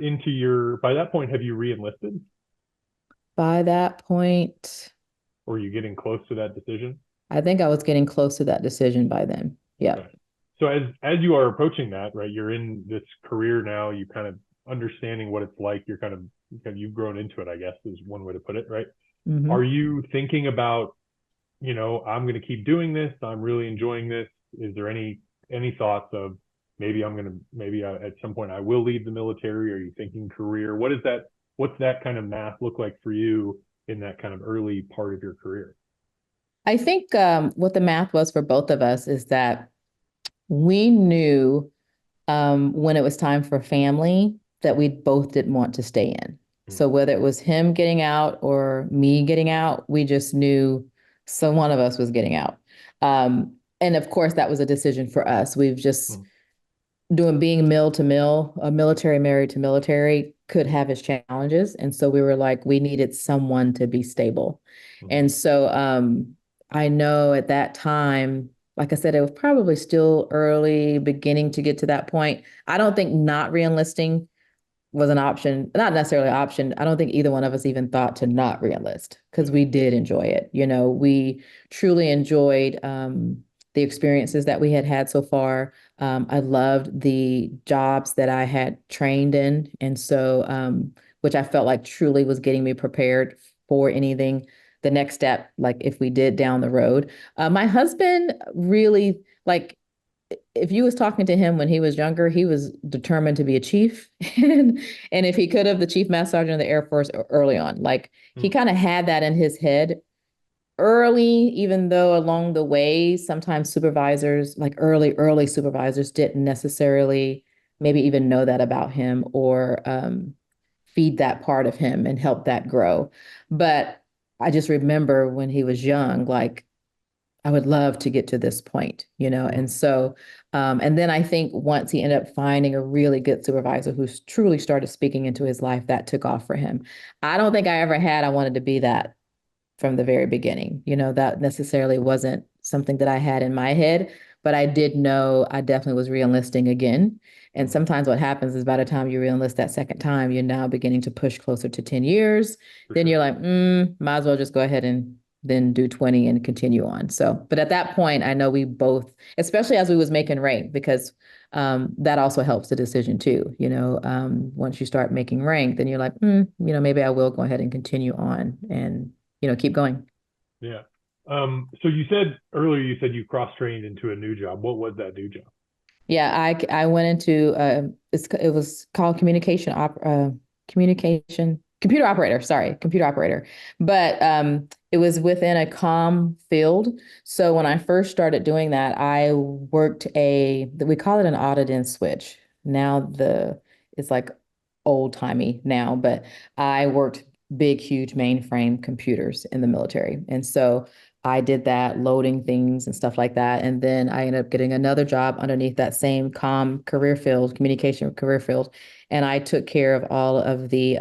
into by that point, have you re-enlisted By that point, or are you getting close to that decision? I think I was getting close to that decision by then. Okay. Yep. So as you are approaching that, right, you're in this career now, you kind of understanding what it's like, you've grown into it, I guess is one way to put it, right? Are Hmm. you thinking about, I'm going to keep doing this, I'm really enjoying this? Is there any thoughts of maybe at some point I will leave the military? Are you thinking career? What's that kind of math look like for you in that kind of early part of your career? I think what the math was for both of us is that we knew when it was time for family that we both didn't want to stay in. Mm. So whether it was him getting out or me getting out, we just knew so one of us was getting out. And of course, that was a decision for us. We've just Mm. doing being mill to mill, a military married to military could have its challenges. And so we were like, we needed someone to be stable. Mm. And so I know at that time, like I said, it was probably still early, beginning to get to that point. I don't think not reenlisting was an option, not necessarily an option. I don't think either one of us even thought to not reenlist because Yeah. we did enjoy it. We truly enjoyed the experiences that we had had so far. I loved the jobs that I had trained in. And so, which I felt like truly was getting me prepared for anything the next step, like if we did down the road. My husband really like if you was talking to him when he was younger, he was determined to be a chief. And if he could have, the chief master sergeant of the Air Force early on. Like he Hmm. kind of had that in his head early, even though along the way, sometimes supervisors, like early supervisors, didn't necessarily maybe even know that about him or feed that part of him and help that grow. But I just remember when he was young, like I would love to get to this point, Hmm. and so, and then I think once he ended up finding a really good supervisor who truly started speaking into his life, that took off for him. I don't think I ever had, I wanted to be that from the very beginning. That necessarily wasn't something that I had in my head, but I did know I definitely was reenlisting again. And Hmm. sometimes what happens is by the time you reenlist that second time, you're now beginning to push closer to 10 years. For Then you're sure. like, might as well just go ahead and then do 20 and continue on. So, but at that point, I know we both, especially as we was making rank, because that also helps the decision too. Once you start making rank, then you're like, maybe I will go ahead and continue on and keep going. Yeah. So you said earlier, you said you cross-trained into a new job. What was that new job? Yeah, I went into it was called communication computer operator, sorry, computer operator. But it was within a comm field. So when I first started doing that, I worked we call it an audit and switch. Now it's like old timey now, but I worked big, huge mainframe computers in the military. And so I did that, loading things and stuff like that. And then I ended up getting another job underneath that same comm career field, communication career field. And I took care of all of the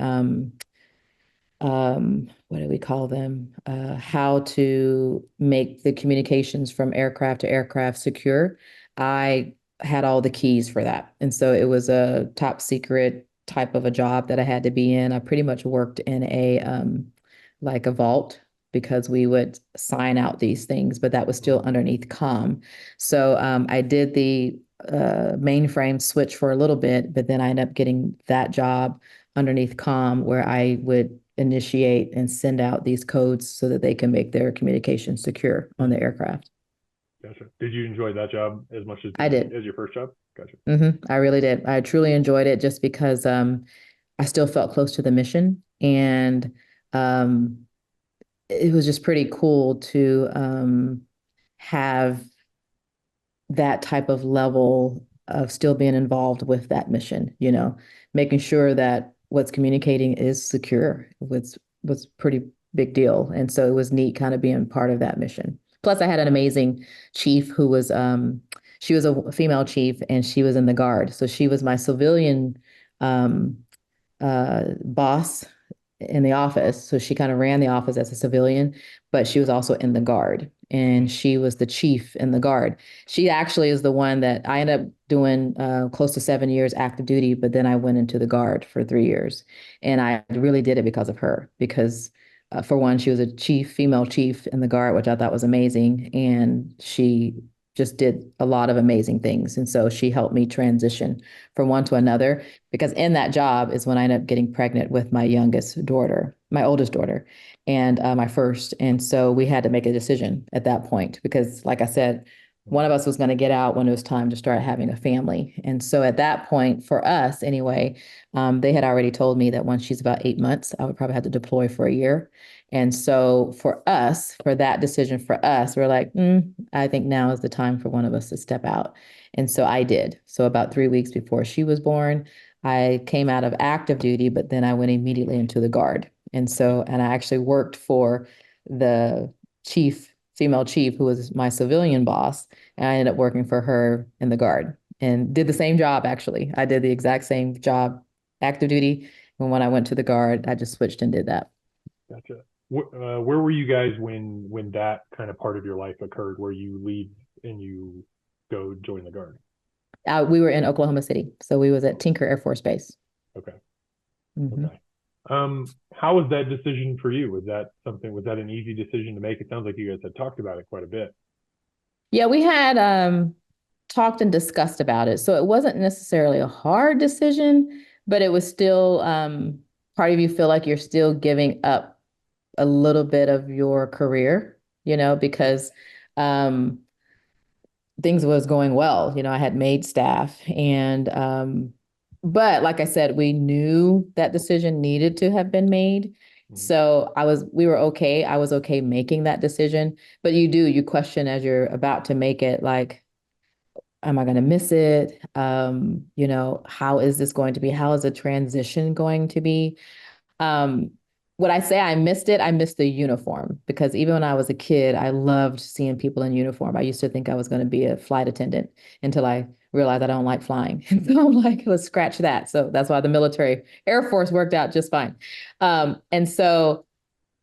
what do we call them? How to make the communications from aircraft to aircraft secure. I had all the keys for that. And so it was a top secret type of a job that I had to be in. I pretty much worked in a like a vault because we would sign out these things, but that was still Hmm. underneath comm. So I did the mainframe switch for a little bit, but then I ended up getting that job underneath comm where I would initiate and send out these codes so that they can make their communication secure on Hmm. the aircraft. Gotcha. Did you enjoy that job as much as I did. as your first job? Gotcha. I really did. I truly enjoyed it just because I still felt close to the mission and um, it was just pretty cool to have that type of level of still being involved with that mission, making sure that what's communicating is secure was pretty big deal. And so it was neat kind of being part of that mission. Plus I had an amazing chief who was she was a female chief and she was in the guard. So she was my civilian um boss in the office. So she kind of ran the office as a civilian, but she was also in the guard Hmm. and she was the chief in the guard. She actually is the one that I ended up doing close to 7 years active duty, but then I went into the guard for 3 years. And I really did it because of her, because for one, she was a female chief in the guard, which I thought was amazing. And she just did a lot of amazing things. And so she helped me transition from one to another because in that job is when I ended up getting pregnant with my youngest daughter, my oldest daughter, and my first. And so we had to make a decision at that point because, like I said, one of us was going to get out when it was time to start having a family. And so at that point, for us anyway, they had already told me that once she's about 8 months, I would probably have to deploy for a year. And so for us, for that decision for us, we're like, I think now is the time for one of us to step out. And so I did. So about 3 weeks before she was born, I came out of active duty, but then I went immediately into the guard. And so, and I actually worked for the female chief, who was my civilian boss. And I ended up working for her in the guard and did the same job, actually. I did the exact same job, active duty. And when I went to the guard, I just switched and did that. Gotcha. Where were you guys when that kind of part of your life occurred, where you leave and you go join the guard? We were in Oklahoma City. So we was at Tinker Air Force Base. Okay. Mhm. Okay. How was that decision for you? Was that an easy decision to make? It sounds like you guys had talked about it quite a bit. Yeah, we had talked and discussed about it. So it wasn't necessarily a hard decision, but it was still part of you feel like you're still giving up a little bit of your career, because um, things was going well. I had made staff and but like I said, we knew that decision needed to have been made. Mhm. So we were okay. I was okay making that decision. But you question as you're about to make it, like, am I going to miss it? How is this going to be? How is the transition going to be? Um, would I say I missed it? I missed the uniform because even when I was a kid, I loved seeing people in uniform. I used to think I was going to be a flight attendant until I realized I don't like flying. And so I'm like, let's scratch that. So that's why the military Air Force worked out just fine. And so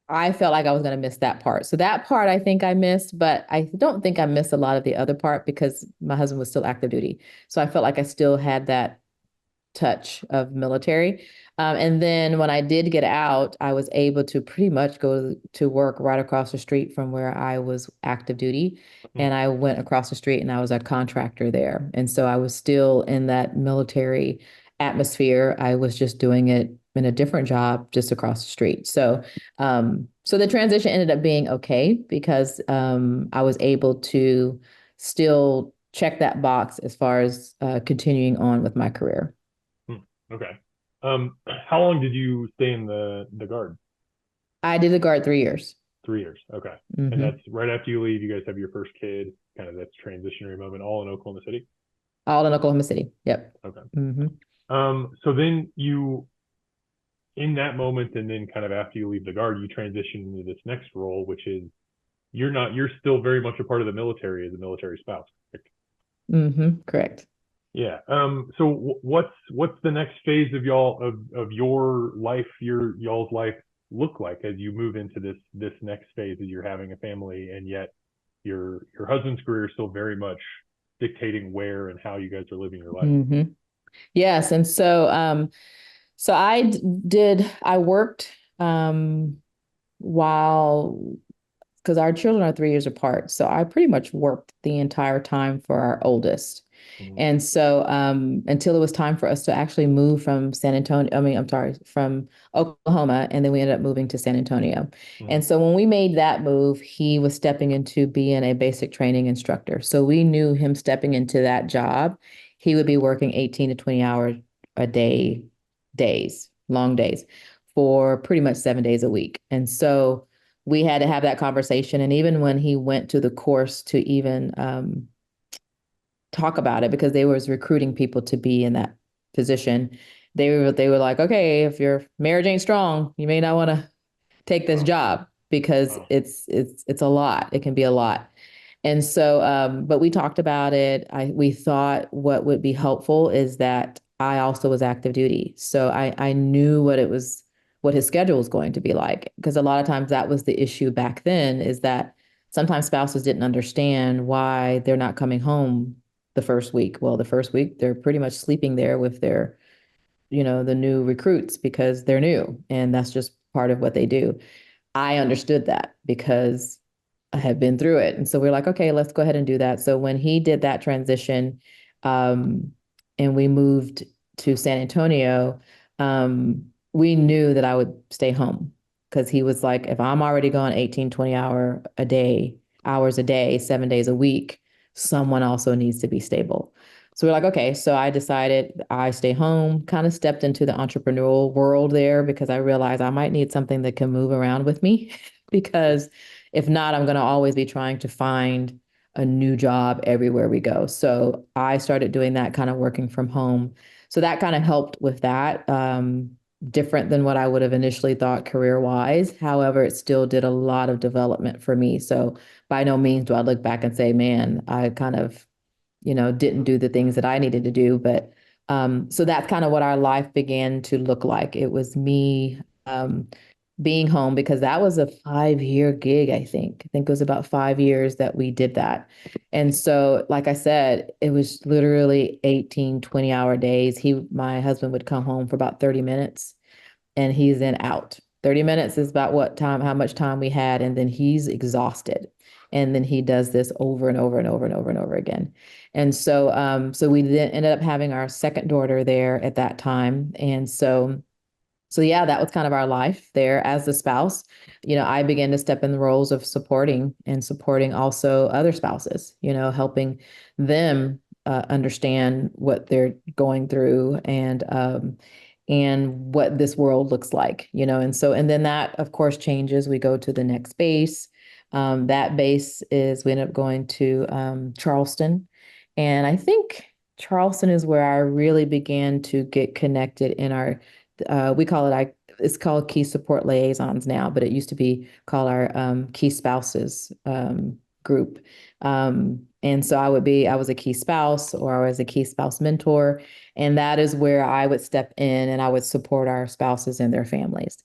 I felt like I was going to miss that part. So that part I think I missed, but I don't think I missed a lot of the other part because my husband was still active duty. So I felt like I still had that touch of military. And then when I did get out, I was able to pretty much go to work right across the street from where I was active duty. Mhm. And I went across the street and I was a contractor there. And so I was still in that military atmosphere. I was just doing it in a different job just across the street. So the transition ended up being okay because I was able to still check that box as far as continuing on with my career. Hmm. Okay. How long did you stay in the guard? I did the guard 3 years. 3 years. Okay. And that's Hmm. right after you leave. You guys have your first kid. Kind of that's transitionary moment, all in Oklahoma City. All in Oklahoma City. Yep. Okay. Hmm. So then you, in that moment, and then kind of after you leave the guard, you transition into this next role, which is you're still very much a part of the military as a military spouse. Correct? Correct. Yeah. So what's the next phase of your life, y'all's life look like as you move into this next phase as you're having a family, and yet your husband's career is still very much dictating where and how you guys are living your life. Hmm. Yes. And so I worked while because our children are 3 years apart. So I pretty much worked the entire time for our oldest. Mhm. And so until it was time for us to actually move from San Antonio, I mean, I'm sorry, from Oklahoma, and then we ended up moving to San Antonio. And Mhm. so when we made that move, he was stepping into being a basic training instructor. So we knew him stepping into that job, he would be working 18 to 20 hours a day, long days, for pretty much 7 days a week. And so we had to have that conversation. And even when he went to the course to even talk about it, because they was recruiting people to be in that position, they were like, okay, if your marriage ain't strong, you may not want to take this Wow. job because Wow. it's a lot. It can be a lot. And so, but we talked about it. We thought what would be helpful is that I also was active duty. So I knew what his schedule was going to be like. Because a lot of times that was the issue back then, is that sometimes spouses didn't understand why they're not coming home the first week. Well, the first week they're pretty much sleeping there with their, the new recruits because they're new. And that's just part of what they do. I understood that because I had been through it. And so we're like, okay, let's go ahead and do that. So when he did that transition, um, and we moved to San Antonio, we knew that I would stay home because he was like, if I'm already going 18, 20 hours a day, 7 days a week, someone also needs to be stable. So we're like, okay. So I decided I stay home, kind of stepped into the entrepreneurial world there because I realized I might need something that can move around with me because if not, I'm going to always be trying to find a new job everywhere we go. So I started doing that, kind of working from home. So that kind of helped with that. Different than what I would have initially thought career wise. However, it still did a lot of development for me. So by no means do I look back and say, man, I kind of, didn't do the things that I needed to do. But so that's kind of what our life began to look like. It was me being home because that was a 5 year gig, I think. I think it was about 5 years that we did that. And so, like I said, it was literally 18, 20-hour days. My husband would come home for about 30 minutes and he's then out. 30 minutes is about how much time we had. And then he's exhausted. And then he does this over and over and over and over and over again. And so we then ended up having our second daughter there at that time. And so So yeah, that was kind of our life there as the spouse. I began to step in the roles of supporting and supporting also other spouses, helping them understand what they're going through and what this world looks like, and then that of course changes. We go to the next base. That base is we end up going to Charleston. And I think Charleston is where I really began to get connected in our we call it it's called key support liaisons now, but it used to be called our key spouses group. And so I was a key spouse or I was a key spouse mentor. And that is where I would step in and I would support our spouses and their families.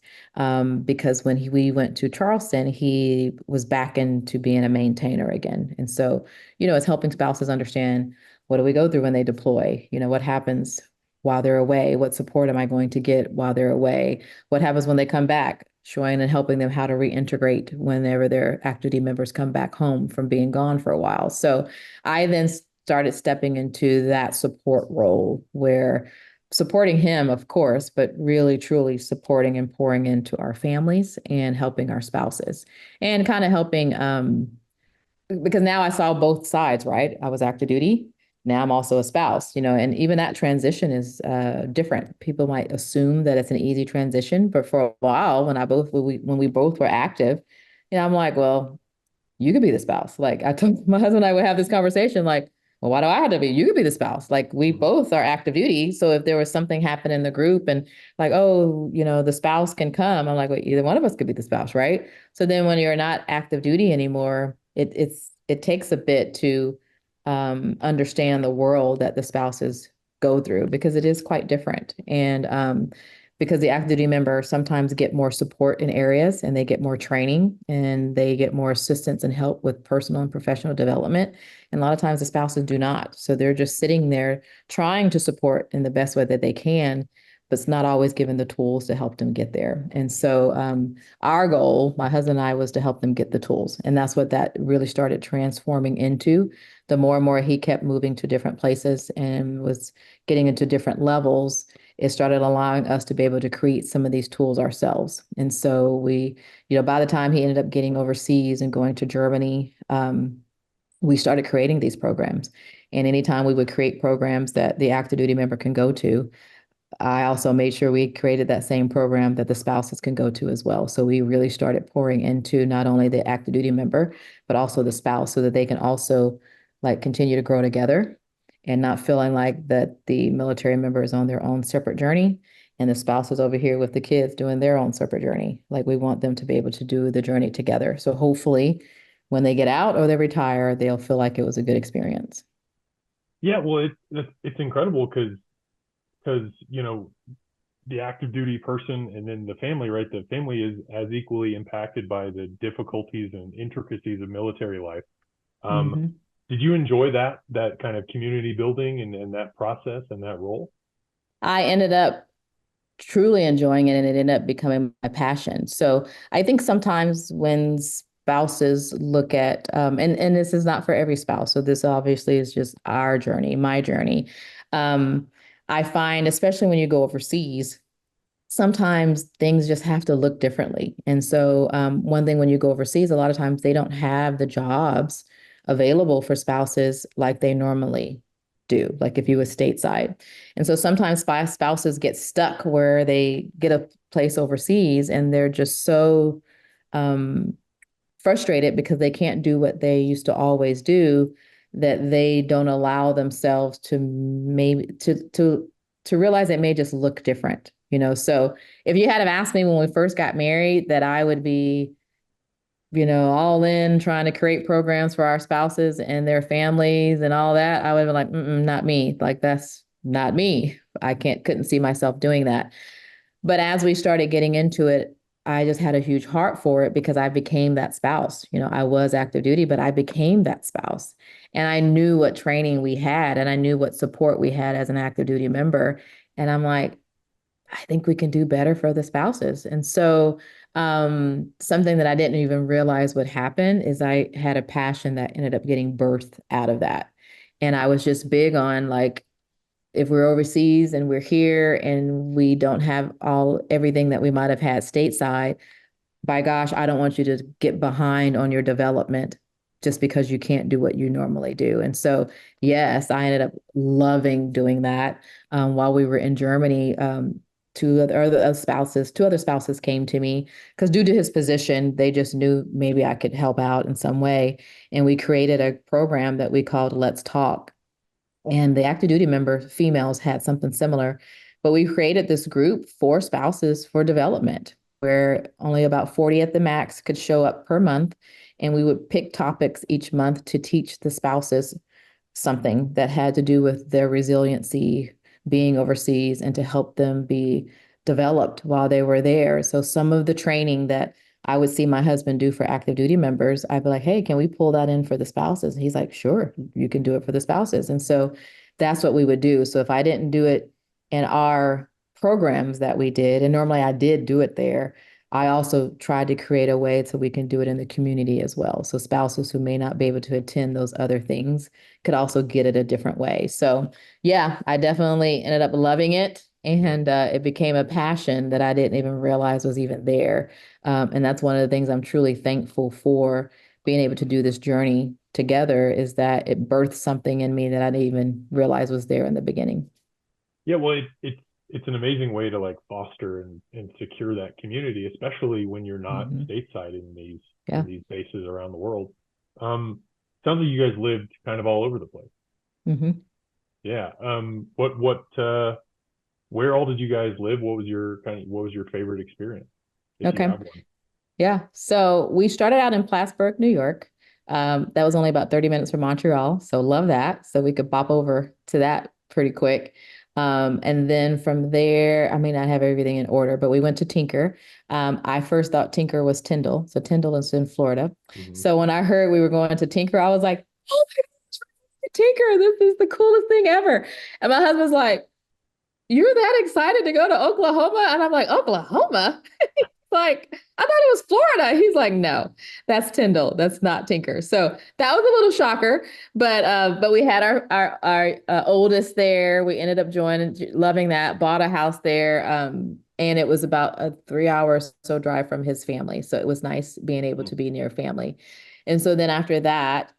Because when we went to Charleston, he was back into being a maintainer again. And so, it's helping spouses understand, what do we go through when they deploy? What happens while they're away? What support am I going to get while they're away? What happens when they come back? Showing and helping them how to reintegrate whenever their active duty members come back home from being gone for a while. So I then started stepping into that support role where supporting him, of course, but really truly supporting and pouring into our families and helping our spouses and kind of helping because now I saw both sides, right? I was active duty. Now I'm also a spouse, and even that transition is different. People might assume that it's an easy transition, but for a while, when we both were active, I'm like, well, you could be the spouse. Like I told my husband and I would have this conversation, like, well, why do I have to be? You could be the spouse. Like we both are active duty. So if there was something happen in the group and like, oh, the spouse can come, I'm like, well, either one of us could be the spouse, right? So then when you're not active duty anymore, it takes a bit to understand the world that the spouses go through because it is quite different. And because the active duty members sometimes get more support in areas and they get more training and they get more assistance and help with personal and professional development. And a lot of times the spouses do not. So they're just sitting there trying to support in the best way that they can, but it's not always given the tools to help them get there. And so our goal, my husband and I, was to help them get the tools. And that's what that really started transforming into. The more and more he kept moving to different places and was getting into different levels, it started allowing us to be able to create some of these tools ourselves. And so by the time he ended up getting overseas and going to Germany, we started creating these programs. And anytime we would create programs that the active duty member can go to, I also made sure we created that same program that the spouses can go to as well. So we really started pouring into not only the active duty member, but also the spouse so that they can also like continue to grow together and not feeling like that the military member is on their own separate journey and the spouse is over here with the kids doing their own separate journey. Like we want them to be able to do the journey together. So hopefully when they get out or they retire, they'll feel like it was a good experience. Yeah, well, it's incredible because the active duty person and then the family, right? The family is as equally impacted by the difficulties and intricacies of military life. Um, Mhm. did you enjoy that kind of community building and that process and that role? I ended up truly enjoying it and it ended up becoming my passion. So I think sometimes when spouses look at and this is not for every spouse, so this obviously is just our journey, my journey. Um, I find, especially when you go overseas, sometimes things just have to look differently. And so, one thing when you go overseas, a lot of times they don't have the jobs available for spouses like they normally do, like if you were stateside. And so sometimes spouses get stuck where they get a place overseas and they're just so um, frustrated because they can't do what they used to always do that they don't allow themselves to maybe to realize it may just look different, so if you had have asked me when we first got married that I would be all in trying to create programs for our spouses and their families and all that, I would have been like, not me. Like that's not me. I couldn't see myself doing that. But as we started getting into it, I just had a huge heart for it because I became that spouse. I was active duty, but I became that spouse. And I knew what training we had and I knew what support we had as an active duty member. And I'm like, I think we can do better for the spouses. And so, something that I didn't even realize would happen is I had a passion that ended up getting birthed out of that. And I was just big on like if we're overseas and we're here and we don't have everything that we might have had stateside, by gosh, I don't want you to get behind on your development just because you can't do what you normally do. And so, yes, I ended up loving doing that. While we were in Germany, two other spouses came to me because due to his position, they just knew maybe I could help out in some way. And we created a program that we called Let's Talk. And the active duty member females had something similar, but we created this group for spouses for development where only about 40 at the max could show up per month. And we would pick topics each month to teach the spouses something that had to do with their resiliency, being overseas, and to help them be developed while they were there. So some of the training that I would see my husband do for active duty members, I'd be like, hey, can we pull that in for the spouses? And he's like, sure, you can do it for the spouses. And so that's what we would do. So if I didn't do it in our programs that we did, and normally I did do it there, I also tried to create a way so we can do it in the community as well. So spouses who may not be able to attend those other things could also get it a different way. So yeah, I definitely ended up loving it. And it became a passion that I didn't even realize was even there. And that's one of the things I'm truly thankful for being able to do this journey together is that it birthed something in me that I didn't even realize was there in the beginning. Yeah, well, it's an amazing way to like foster and secure that community, especially when you're not Mhm. stateside in Yeah. these bases around the world. Sounds like you guys lived kind of all over the place. Hmm. Yeah. Where all did you guys live? What was your favorite experience, if you Okay. have one? Yeah. So we started out in Plattsburgh, New York. That was only about 30 minutes from Montreal. So love that. So we could pop over to that pretty quick. And then from there, I may not have everything in order, but we went to Tinker. I first thought Tinker was Tyndall. So Tyndall is in Florida. Hmm. So when I heard we were going to Tinker, I was like, oh my God, Tinker, this is the coolest thing ever. And my husband's like, you're that excited to go to Oklahoma? And I'm like, Oklahoma? Like, I thought it was Florida. He's like, no, that's Tyndall. That's not Tinker. So that was a little shocker, but we had our oldest there. We ended up joining, loving that, bought a house there. And it was about a 3 hour or so drive from his family. So it was nice being able to be near family. And so then after that,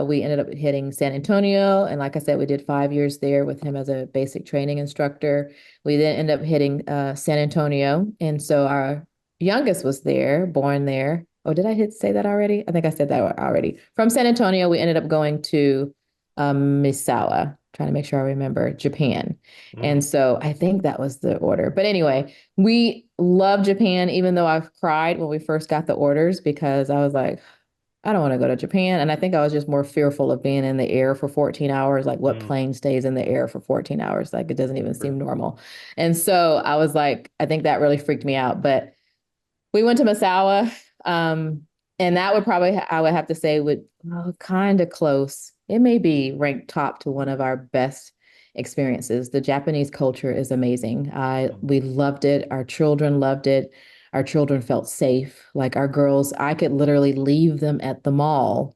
we ended up hitting San Antonio. And like I said, we did 5 years there with him as a basic training instructor. We then ended up hitting San Antonio. And so our youngest was there, born there. Oh, did I say that already? I think I said that already. From San Antonio, we ended up going to Misawa, trying to make sure I remember, Japan. And Hmm. so I think that was the order. But anyway, we love Japan, even though I've cried when we first got the orders because I was like, I don't want to go to Japan. And I think I was just more fearful of being in the air for 14 hours. Like, what Hmm. plane stays in the air for 14 hours? Like, it doesn't even seem Sure. normal. And so I was like, I think that really freaked me out. But we went to Masawa, um, and that would probably, I would have to say, would kind of close. It may be ranked top to one of our best experiences. The Japanese culture is amazing. We loved it. Our children loved it. Our children felt safe. Like our girls, I could literally leave them at the mall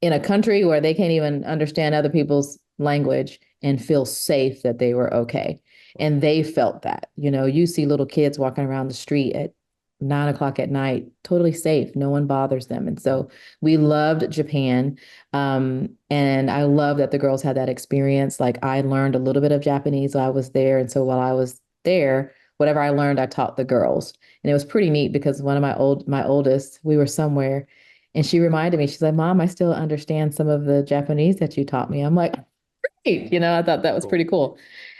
in a country where they can't even understand other people's language and feel safe that they were okay. And they felt that. You know, you see little kids walking around the street at 9 o'clock at night, totally safe. No one bothers them. And so we loved Japan. And I love that the girls had that experience. Like I learned a little bit of Japanese while I was there. And so while I was there, whatever I learned, I taught the girls. And it was pretty neat because one of my oldest, we were somewhere and she reminded me, she's like, Mom, I still understand some of the Japanese that you taught me. I'm like, great. I thought that was Cool. pretty cool.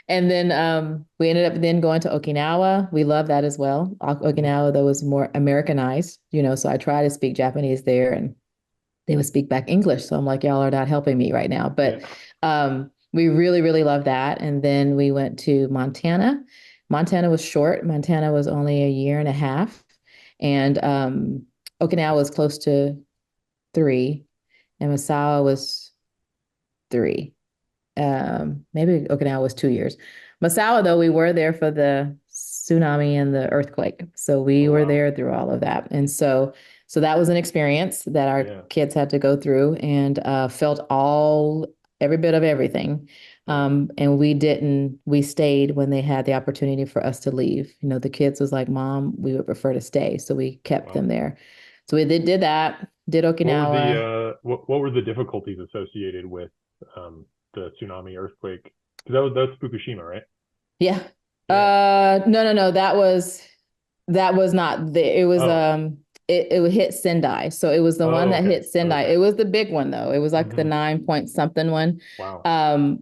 And then we ended up then going to Okinawa. We love that as well. Hmm. Okinawa, though, was more Americanized, so I try to speak Japanese there and they would speak back English. So I'm like, y'all are not helping me right now. But Yeah. we really, really love that. And then we went to Montana. Montana was short. Montana was only a year and a half. And Okinawa was close to 3, and Masawa was 3. Maybe Okinawa was 2 years. Masawa, though, we were there for the tsunami and the earthquake. So we Oh were wow. there through all of that. And so that was an experience that our Yeah. kids had to go through and felt all. every bit of everything. Yeah. And we stayed when they had the opportunity for us to leave. You know, the kids was like, Mom, we would prefer to stay. So we kept Wow. them there. So we did that, did What were Okinawa. what were the difficulties associated with the tsunami earthquake? Because that's Fukushima, right? Yeah. Yeah. No. That was not the, it was, Oh. it would hit Sendai. So it was the one Oh, that okay. hit Sendai. Okay. It was the big one though. It was like the Hmm. 9 point something one. Wow.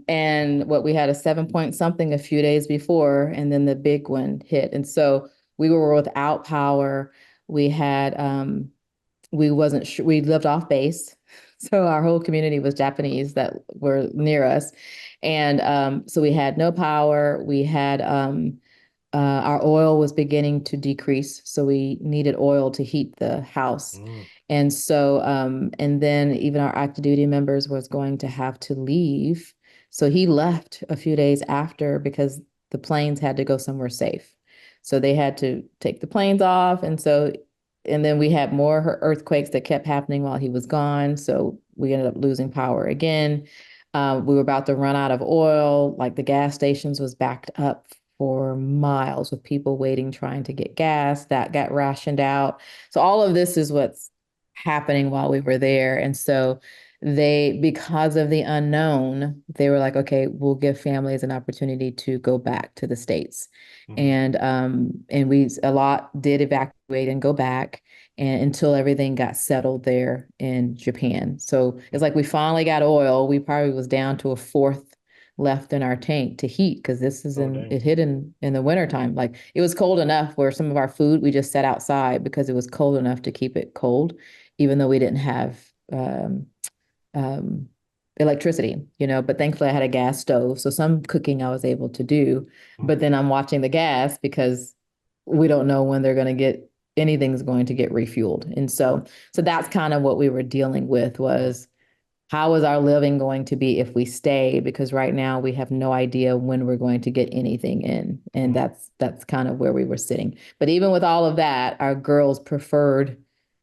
And what we had a 7 point something a few days before, and then the big one hit. And so we were without power. We had, we wasn't sure, we lived off base. So our whole community was Japanese that were near us. And so we had no power. We had, our oil was beginning to decrease, so we needed oil to heat the house. Mm, And so, and then even our active duty members was going to have to leave. So he left a few days after because the planes had to go somewhere safe. So they had to take the planes off. And so, and then we had more earthquakes that kept happening while he was gone. So we ended up losing power again. We were about to run out of oil, like the gas stations was backed up for miles with people waiting, trying to get gas that got rationed out. So all of this is what's happening while we were there. And so because of the unknown, they were like, okay, we'll give families an opportunity to go back to the States. hmm. And we a lot did evacuate and go back and until everything got settled there in Japan. So it's like we finally got oil. We probably was down to a fourth left in our tank to heat because Oh, dang. it hit in the wintertime. Like it was cold enough where some of our food we just set outside because it was cold enough to keep it cold, even though we didn't have um, electricity, but thankfully I had a gas stove. So some cooking I was able to do. Mm, But then I'm watching the gas because we don't know when they're going to get anything's going to get refueled. And so that's kind of what we were dealing with mm, was how is our living going to be if we stay? Because right now we have no idea when we're going to get anything in. And mm. that's kind of where we were sitting. But even with all of that, our girls preferred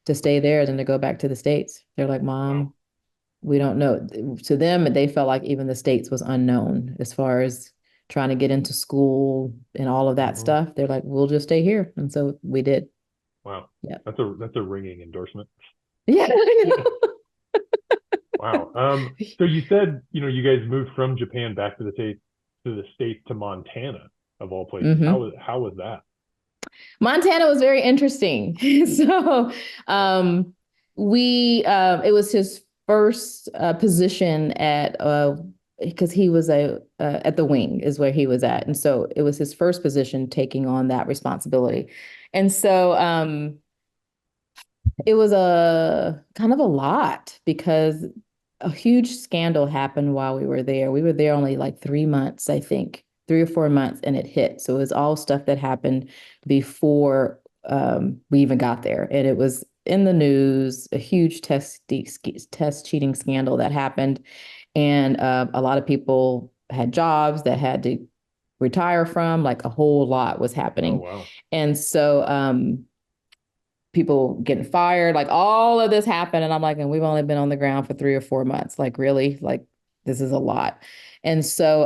to stay there than to go back to the States. They're like, Wow. Mom, we don't know. To them, they felt like even the States was unknown as far as trying to get into school and all of that Hmm. stuff. They're like, we'll just stay here. And so we did. Wow. Yeah. That's a ringing endorsement. Yeah, I Wow. know. So you said, you guys moved from Japan back to the States to Montana of all places. Hmm. How was that? Montana was very interesting. So, Yeah. um, it was his first position at because he was at the wing is where he was at, and so it was his first position taking on that responsibility, and so it was a kind of a lot because a huge scandal happened while we were there. We were there only like 3 months, I think, 3 or 4 months, and it hit. So it was all stuff that happened before we even got there. And it was in the news, a huge test cheating scandal that happened. And a lot of people had jobs that had to retire from, like a whole lot was Oh, happening. wow. And so people getting fired, like all of this happened. And I'm like, and we've only been on the ground for 3 or 4 months. Like, really? Like, this is a lot. And so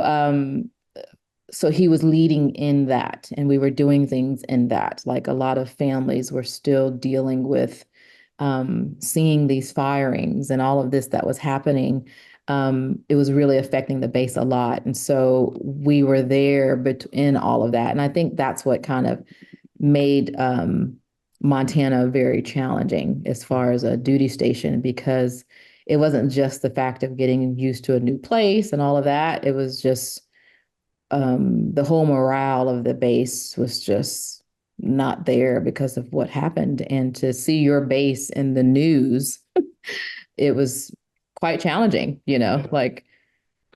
he was leading in that, and we were doing things in that. Like a lot of families were still dealing with seeing these firings and all of this that was happening. It was really affecting the base a lot. And so we were there in all of that. And I think that's what kind of made Montana very challenging as far Hmm. as a duty station because it wasn't just the fact of getting used to a new place and all of that. It was just the whole morale of the base was just not there because of what happened. And to see your base in the news, it was quite challenging, Yeah. like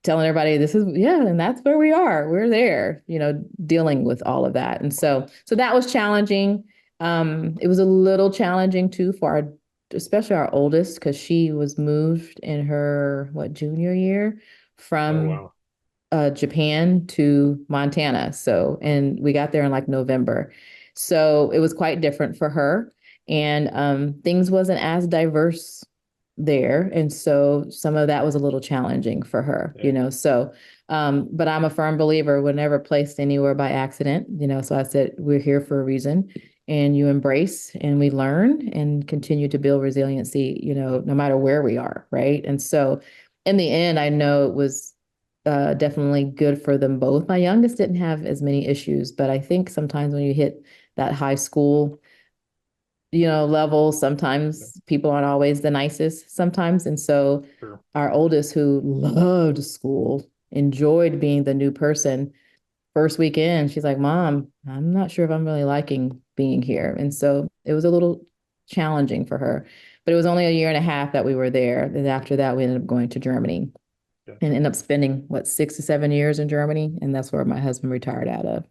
telling everybody this is yeah, and that's where we are. We're there, dealing with all of that. And Wow. so that was challenging. It was a little challenging too for especially our oldest, because she was moved in her junior year Oh, from wow. Japan to Montana. So, Mm, and we got there in like November. So it was quite different for her. And things wasn't as diverse there. And so some of that was a little challenging for her, Yeah. So, but I'm a firm believer we're never placed anywhere by accident, So I said, we're here for a reason. And you embrace and we learn and continue to build resiliency, no matter where we are. Right. And so in the end, I know it was definitely good for them both. My youngest didn't have as many issues, but I think sometimes when you hit that high school, level, Yeah. sometimes people aren't always the nicest sometimes. And so Sure. our oldest, who loved school, enjoyed being the new person, first weekend, she's like, Mom, I'm not sure if I'm really liking being here. And so it was a little challenging for her. But it was only a year and a half that we were there. And after that, we ended up going to Germany and Gotcha. ended up spending, what, 6 to 7 years in Germany. And that's where my husband retired out of.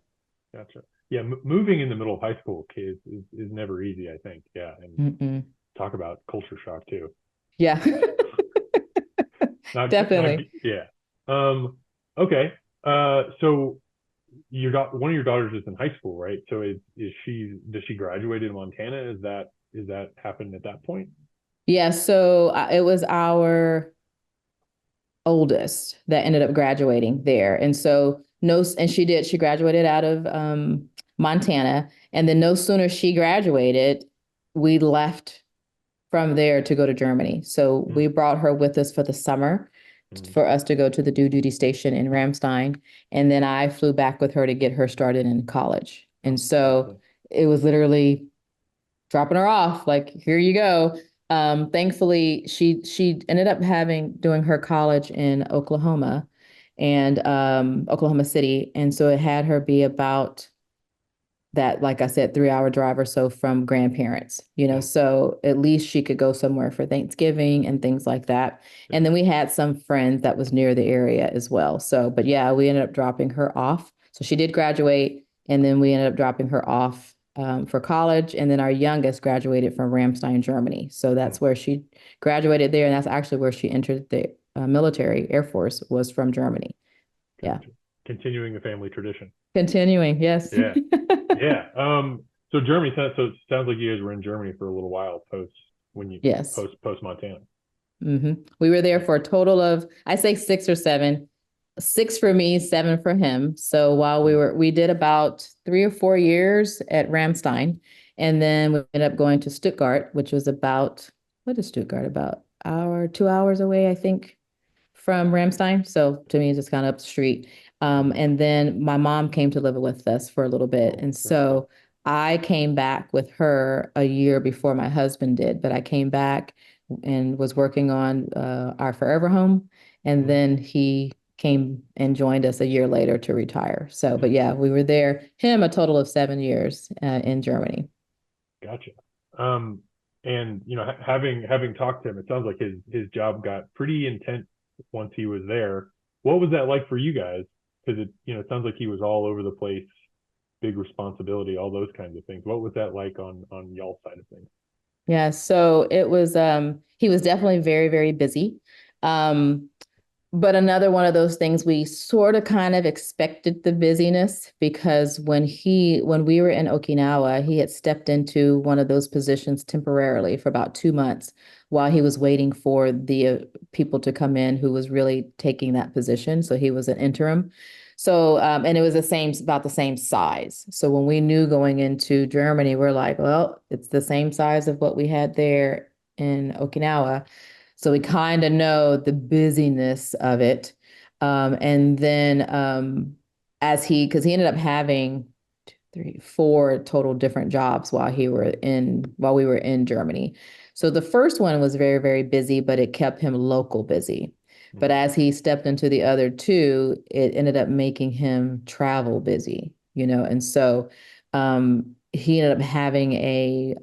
Gotcha. Yeah, moving in the middle of high school kids is never easy, I think. Yeah, and Mm-mm. talk about culture shock too. Yeah, Not definitely. yeah. Um, okay. So you got one of your daughters is in high school, right? So is she does she graduate in Montana? Is that happened at that point? Yeah, so it was our oldest that ended up graduating there. And so no, and she graduated out of Montana. And then no sooner she graduated, we left from there to go to Germany. So Mm, we brought her with us for the summer mm. for us to go to the duty station in Ramstein. And then I flew back with her to get her started in college. And Oh, so awesome. it was literally dropping her off, like, here you go. Thankfully, she ended up doing her college in Oklahoma and Oklahoma City. And so it had her be about that, like I said, 3 hour drive or so from grandparents, Yeah, so at least she could go somewhere for Thanksgiving and things like that. yeah, And then we had some friends that was near the area as well. So, but yeah, we ended up dropping her off. So she did graduate, and then we ended up dropping her off for college. And then our youngest graduated from Ramstein, Germany. So mm, that's where she graduated there. And that's actually where she entered the military, Air Force, was from Germany. Yeah. gotcha. Continuing a family tradition. Continuing. Yes. Yeah, yeah. So Germany. So it sounds like you guys were in Germany for a little while when you Yes. post Montana. We were there Yeah. for a total of, I say 6 or 7, 6 for me, 7 for him. So while Mm, we did about 3 or 4 years at Ramstein, and then we ended up going to Stuttgart, which was about, what is Stuttgart? About 2 hours away, I think, from Ramstein. So to me, it's just kind of up the street. mhm. And then my mom came to live with us for a little bit. Oh, And sure. so I came back with her a year before my husband did, but I came back and was working on our forever home. And Mhm, then he came and joined us a year later to retire. So, but mm. yeah, we were there, him a total of 7 years in Germany. Gotcha. Um, and having talked to him, it sounds like his job got pretty intense once he was there. What was that like for you guys? Because it sounds like he was all over the place, big responsibility, all those kinds of things. What was that like on y'all side of things? Yeah, so it was he was definitely very, very busy. Um But another one of those things, we sort of kind of expected the busyness because when we were in Okinawa, he had stepped into one of those positions temporarily for about 2 months while he was waiting for the people to come in who was really taking that position. So he was an interim. So, and it was about the same size. So when we knew going into Germany, we're like, well, it's the same size of what we had there in Okinawa. So we kind of know the busyness of it. And then because he ended up having 4 total different jobs while we were in Germany. So the first one was very, very busy, but it kept him local busy. But Mm, as he stepped into the other two, it ended up making him travel busy, and so he ended up having a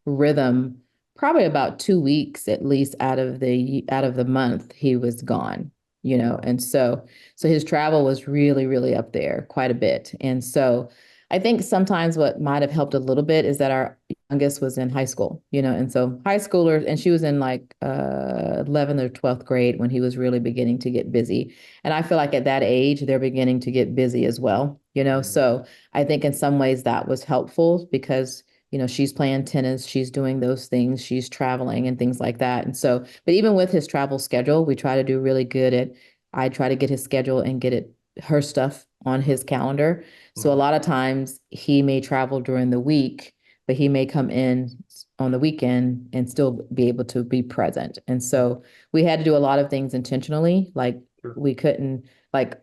rhythm probably about 2 weeks at least out of the month he was gone, wow. and so his travel was really, really up there quite a bit. And so I think sometimes what might have helped a little bit is that our youngest was in high school, and so high schoolers, and she was in like 11th or 12th grade when he was really beginning to get busy. And I feel like at that age, they're beginning to get busy as well, Mm, So I think in some ways that was helpful because she's playing tennis, she's doing those things, she's traveling and things like that. And so, but even with his travel schedule, we try to do really good at, I try to get his schedule and get her stuff on his calendar. So a Mhm. lot of times he may travel during the week, but he may come in on the weekend and still be able to be present. And Mhm. so we had to do a lot of things intentionally. Like Sure. we couldn't, like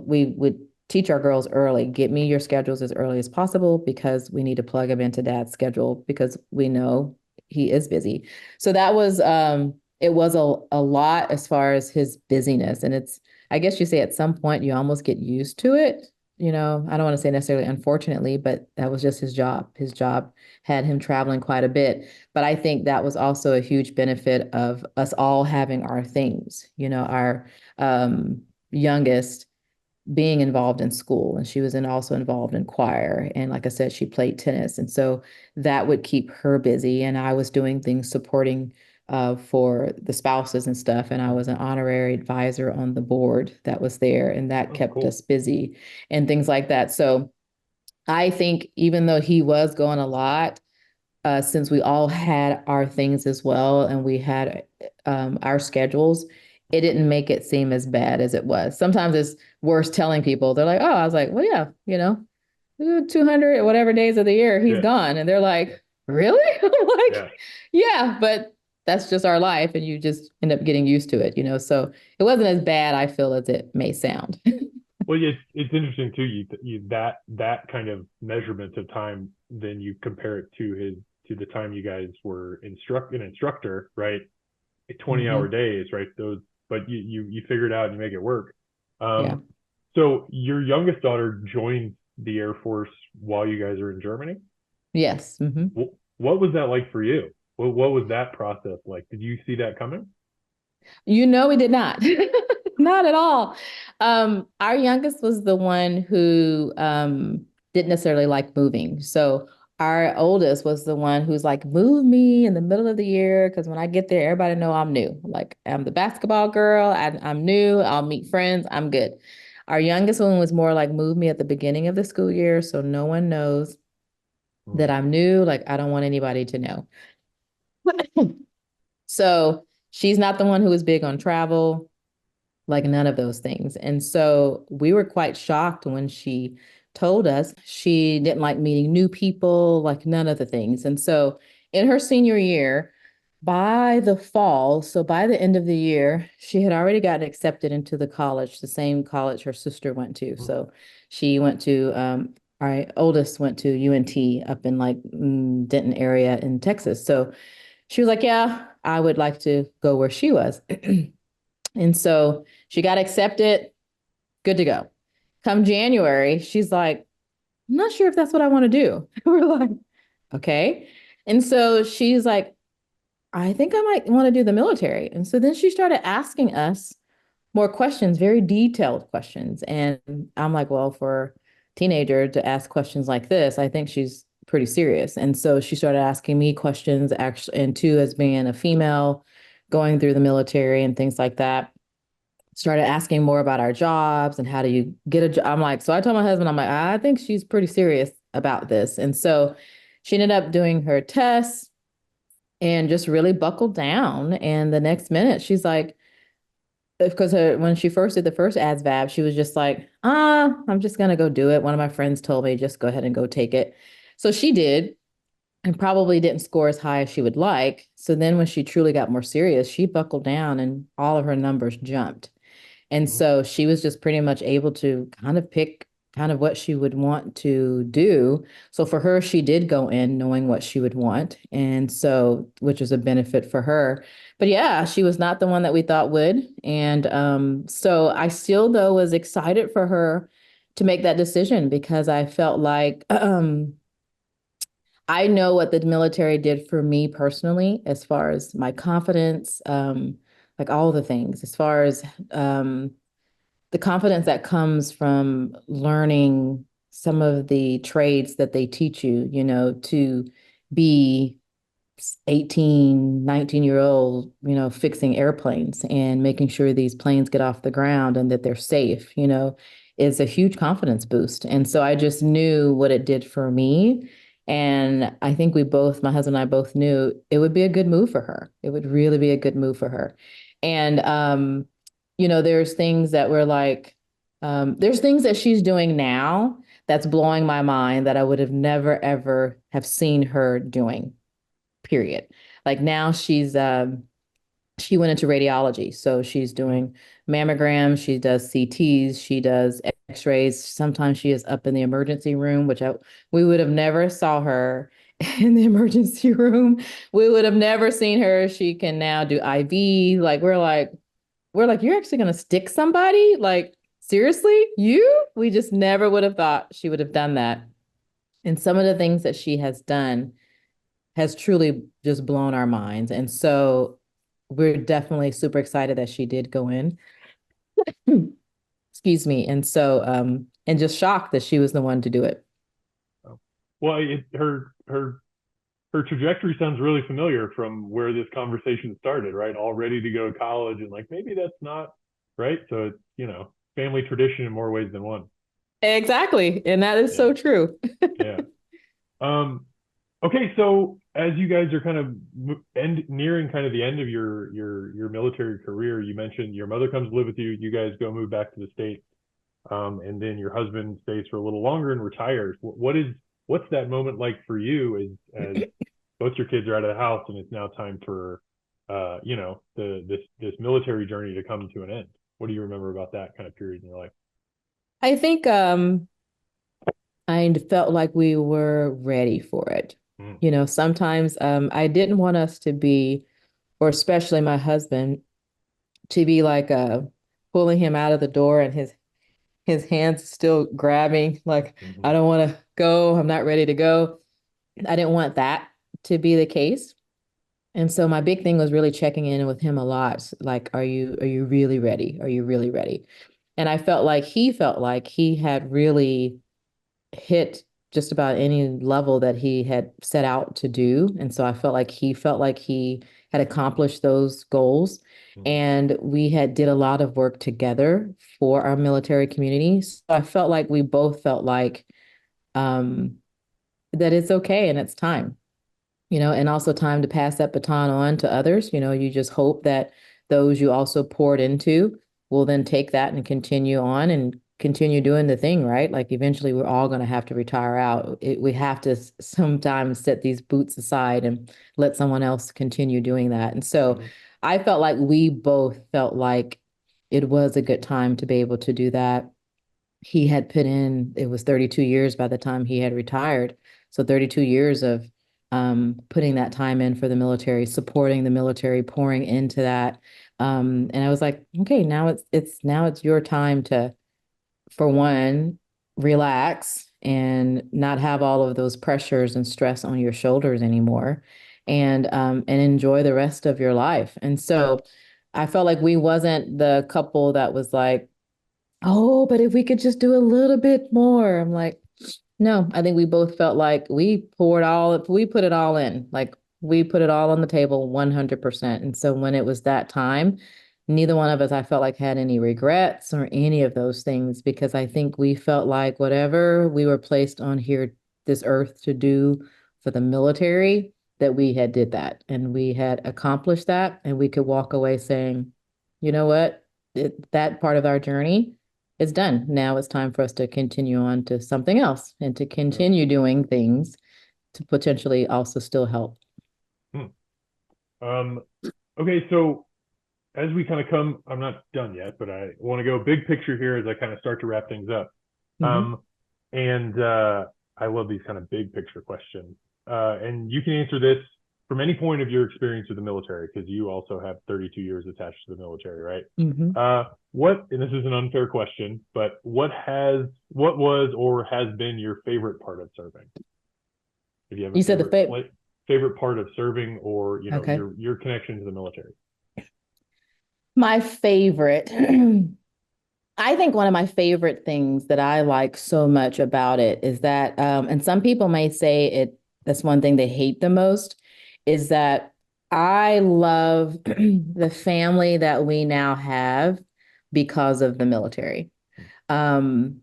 we would teach our girls early, get me your schedules as early as possible because we need to plug him into dad's schedule because we know he is busy. So that was it was a lot as far as his busyness. And it's, I guess you say at some point you almost get used to it. I don't want to say necessarily unfortunately, but that was just his job. His job had him traveling quite a bit. But I think that was also a huge benefit of us all having our things, our youngest being involved in school, and she was also involved in choir, and like I said, she played tennis, and so that would keep her busy, and I was doing things supporting for the spouses and stuff, and I Mhm. was an honorary advisor on the board that was there, and that Oh, kept cool. us busy and things like that. So I think even though he was going a lot, since we all had our things as well and we had our schedules, it didn't make it seem as bad as it was. Sometimes it's worse telling people. They're like, oh, I was like, well, yeah, 200 whatever days of the year, he's Yeah. gone. And they're like, really? I'm like, Yeah. yeah, but that's just our life. And you just end up getting used to it. So it wasn't as bad, I feel, as it may sound. Well, yeah, it's interesting too. That kind of measurement of time, then you compare it to the time you guys were an instructor, right? 20-hour Hmm. days, right? Those, but you figure it out and you make it work. Yeah. Um, so your youngest daughter joined the Air Force while you guys are in Germany. Yes. Hmm. What was that like for you? What was that process like? Did you see that coming? We did not. Not at all. Our youngest was the one who didn't necessarily like moving. So our oldest was the one who's like, move me in the middle of the year because when I get there, everybody know I'm new. Like I'm the basketball girl. I'm new. I'll meet friends. I'm good. Our youngest one was more like, move me at the beginning of the school year so no one knows that Hmm. I'm new. Like I don't want anybody to know. So she's not the one who was big on travel, like none of those things. And so we were quite shocked when she told us she didn't like meeting new people, like none of the things. And so in her senior year, by the fall, so by the end of the year, she had already gotten accepted into the college, the same college her sister went to. So she went to, our oldest went to UNT up in like Denton area in Texas. So she was like, yeah, I would like to go where she was. And so she got accepted, good to go. Come January, she's like, I'm not sure if that's what I want to do. We're like, okay. And so she's like, I think I might want to do the military. And so then she started asking us more questions, very detailed questions. And I'm like, well, for a teenager to ask questions like this, I think she's pretty serious. And so she started asking me questions, actually, and too, as being a female going through the military and things like that, started asking more about our jobs and how do you get a job. I'm like, so I told my husband, I'm like, I think she's pretty serious about this. And so she ended up doing her tests and just really buckled down. And the next minute, she's like, because when she first did the first ASVAB, she was just like, I'm just gonna go do it. One of my friends told me just go ahead and go take it. So she did and probably didn't score as high as she would like. So then when she truly got more serious, she buckled down and all of her numbers jumped. And Hmm. so she was just pretty much able to kind of pick kind of what she would want to do. So for her, she did go in knowing what she would want. And so, which was a benefit for her. But yeah, she was not the one that we thought would. And so I still, though, was excited for her to make that decision because I felt like I know what the military did for me personally, as far as my confidence, like all the things, as far as the confidence that comes from learning some of the trades that they teach you, to be 18, 19-year old, fixing airplanes and making sure these planes get off the ground and that they're safe, is a huge confidence boost. And so I just knew what it did for me. And I think my husband and I both knew it would be a good move for her. It would really be a good move for her. And, there's things that we're like, there's things that she's doing now that's blowing my mind that I would have never, ever have seen her doing, period. Like now she went into radiology. So she's doing mammograms, she does CTs, she does x-rays. Sometimes she is up in the emergency room, we would have never saw her in the emergency room. We would have never seen her. She can now do IV. We're like, you're actually going to stick somebody? Like, seriously? You? We just never would have thought she would have done that. And some of the things that she has done has truly just blown our minds. And so we're definitely super excited that she did go in. Excuse me. And just shocked that she was the one to do it. Well, her trajectory sounds really familiar from where this conversation started, right? All ready to go to college, and like maybe that's not right. So it's family tradition in more ways than one. Exactly. And that is Yeah, so true. yeah. Um, okay, so as you guys are kind of nearing kind of the end of your military career, you mentioned your mother comes to live with you. You guys go move back to the States, and then your husband stays for a little longer and retires. What's that moment like for you as both your kids are out of the house and it's now time for this military journey to come to an end? What do you remember about that kind of period in your life? I think I felt like we were ready for it. Mm, Sometimes I didn't want us to be, or especially my husband, to be like pulling him out of the door and his hands still grabbing, like, I mhm, don't want to go, I'm not ready to go. I didn't want that to be the case. And so my big thing was really checking in with him a lot. Like, are you really ready? Are you really ready? And I felt like he had really hit just about any level that he had set out to do. And so I felt like he had accomplished those goals. mhm, And we had did a lot of work together for our military community. So I felt like we both felt like um, that it's okay and it's time, and also time to pass that baton on to others. You just hope that those you also poured into will then take that and continue on and continue doing the thing, right? Like eventually we're all going to have to retire out. We have to sometimes set these boots aside and let someone else continue doing that. And so mhm, I felt like we both felt like it was a good time to be able to do that. He had put in, it was 32 years by the time he had retired. So 32 years of putting that time in for the military, supporting the military, pouring into that. And I was like, okay, now it's your time to, for one, relax and not have all of those pressures and stress on your shoulders anymore, and enjoy the rest of your life. And so I felt like we wasn't the couple that was like, oh, but if we could just do a little bit more. I'm like, no, I think we both felt like we put it all in, like we put it all on the table 100%. And so when it was that time, neither one of us, I felt like, had any regrets or any of those things, because I think we felt like whatever we were placed on here, this earth to do for the military, that we had did that and we had accomplished that, and we could walk away saying, you know what, that part of our journey is done. Now it's time for us to continue on to something else and to yeah, continue doing things to potentially also still help. hmm. Um, okay, so as we kind of come, I'm not done yet, but I want to go big picture here as I kind of start to wrap things up. Hmm. Um, and I love these kind of big picture questions. And you can answer this from any point of your experience with the military, because you also have 32 years attached to the military, right? Hmm. And this is an unfair question, but what was or has been your favorite part of serving? If you have a You said the favorite part of serving, or okay. your connection to the military. My favorite. I think one of my favorite things that I like so much about it is that, and some people may say that's one thing they hate the most, is that I love the family that we now have because of the military. Um,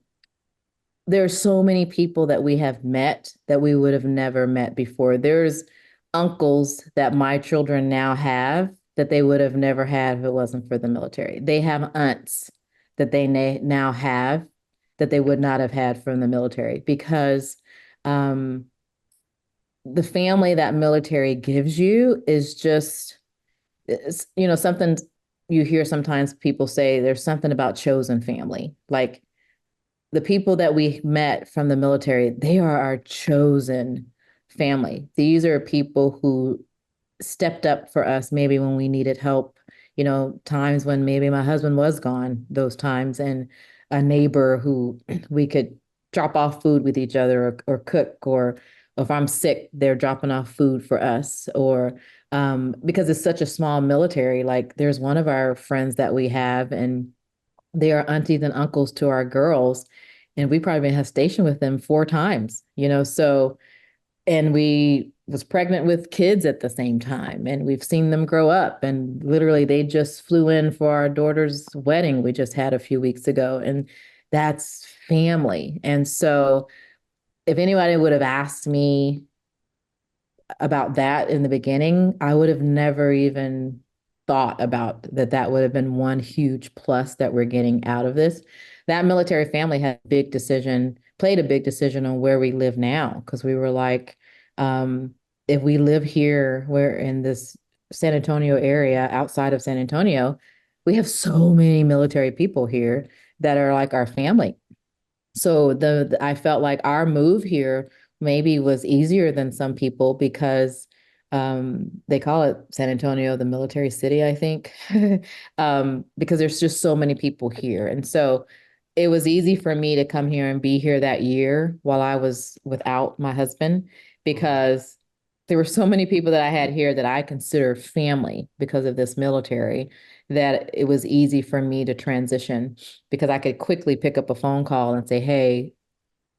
there are so many people that we have met that we would have never met before. There's uncles that my children now have that they would have never had if it wasn't for the military. They have aunts that they now have that they would not have had from the military because um, the family that military gives you is just, something you hear sometimes people say there's something about chosen family. Like the people that we met from the military, they are our chosen family. These are people who stepped up for us maybe when we needed help, times when maybe my husband was gone, those times, and a neighbor who we could drop off food with each other or cook, or if I'm sick, they're dropping off food for us, or because it's such a small military, like there's one of our friends that we have, and they are aunties and uncles to our girls. And we probably been have stationed with them 4 times, so and we was pregnant with kids at the same time, and we've seen them grow up, and literally they just flew in for our daughter's wedding we just had a few weeks ago, and that's family. And so if anybody would have asked me about that in the beginning, I would have never even thought about that. That would have been one huge plus that we're getting out of this. That military family had a big decision, played a big decision on where we live now, because we were like, if we live here, we're in this San Antonio area outside of San Antonio, we have so many military people here that are like our family. So I felt like our move here maybe was easier than some people because they call it San Antonio, the military city, I think, because there's just so many people here. And so it was easy for me to come here and be here that year while I was without my husband, because there were so many people that I had here that I consider family because of this military, that it was easy for me to transition because I could quickly pick up a phone call and say, hey,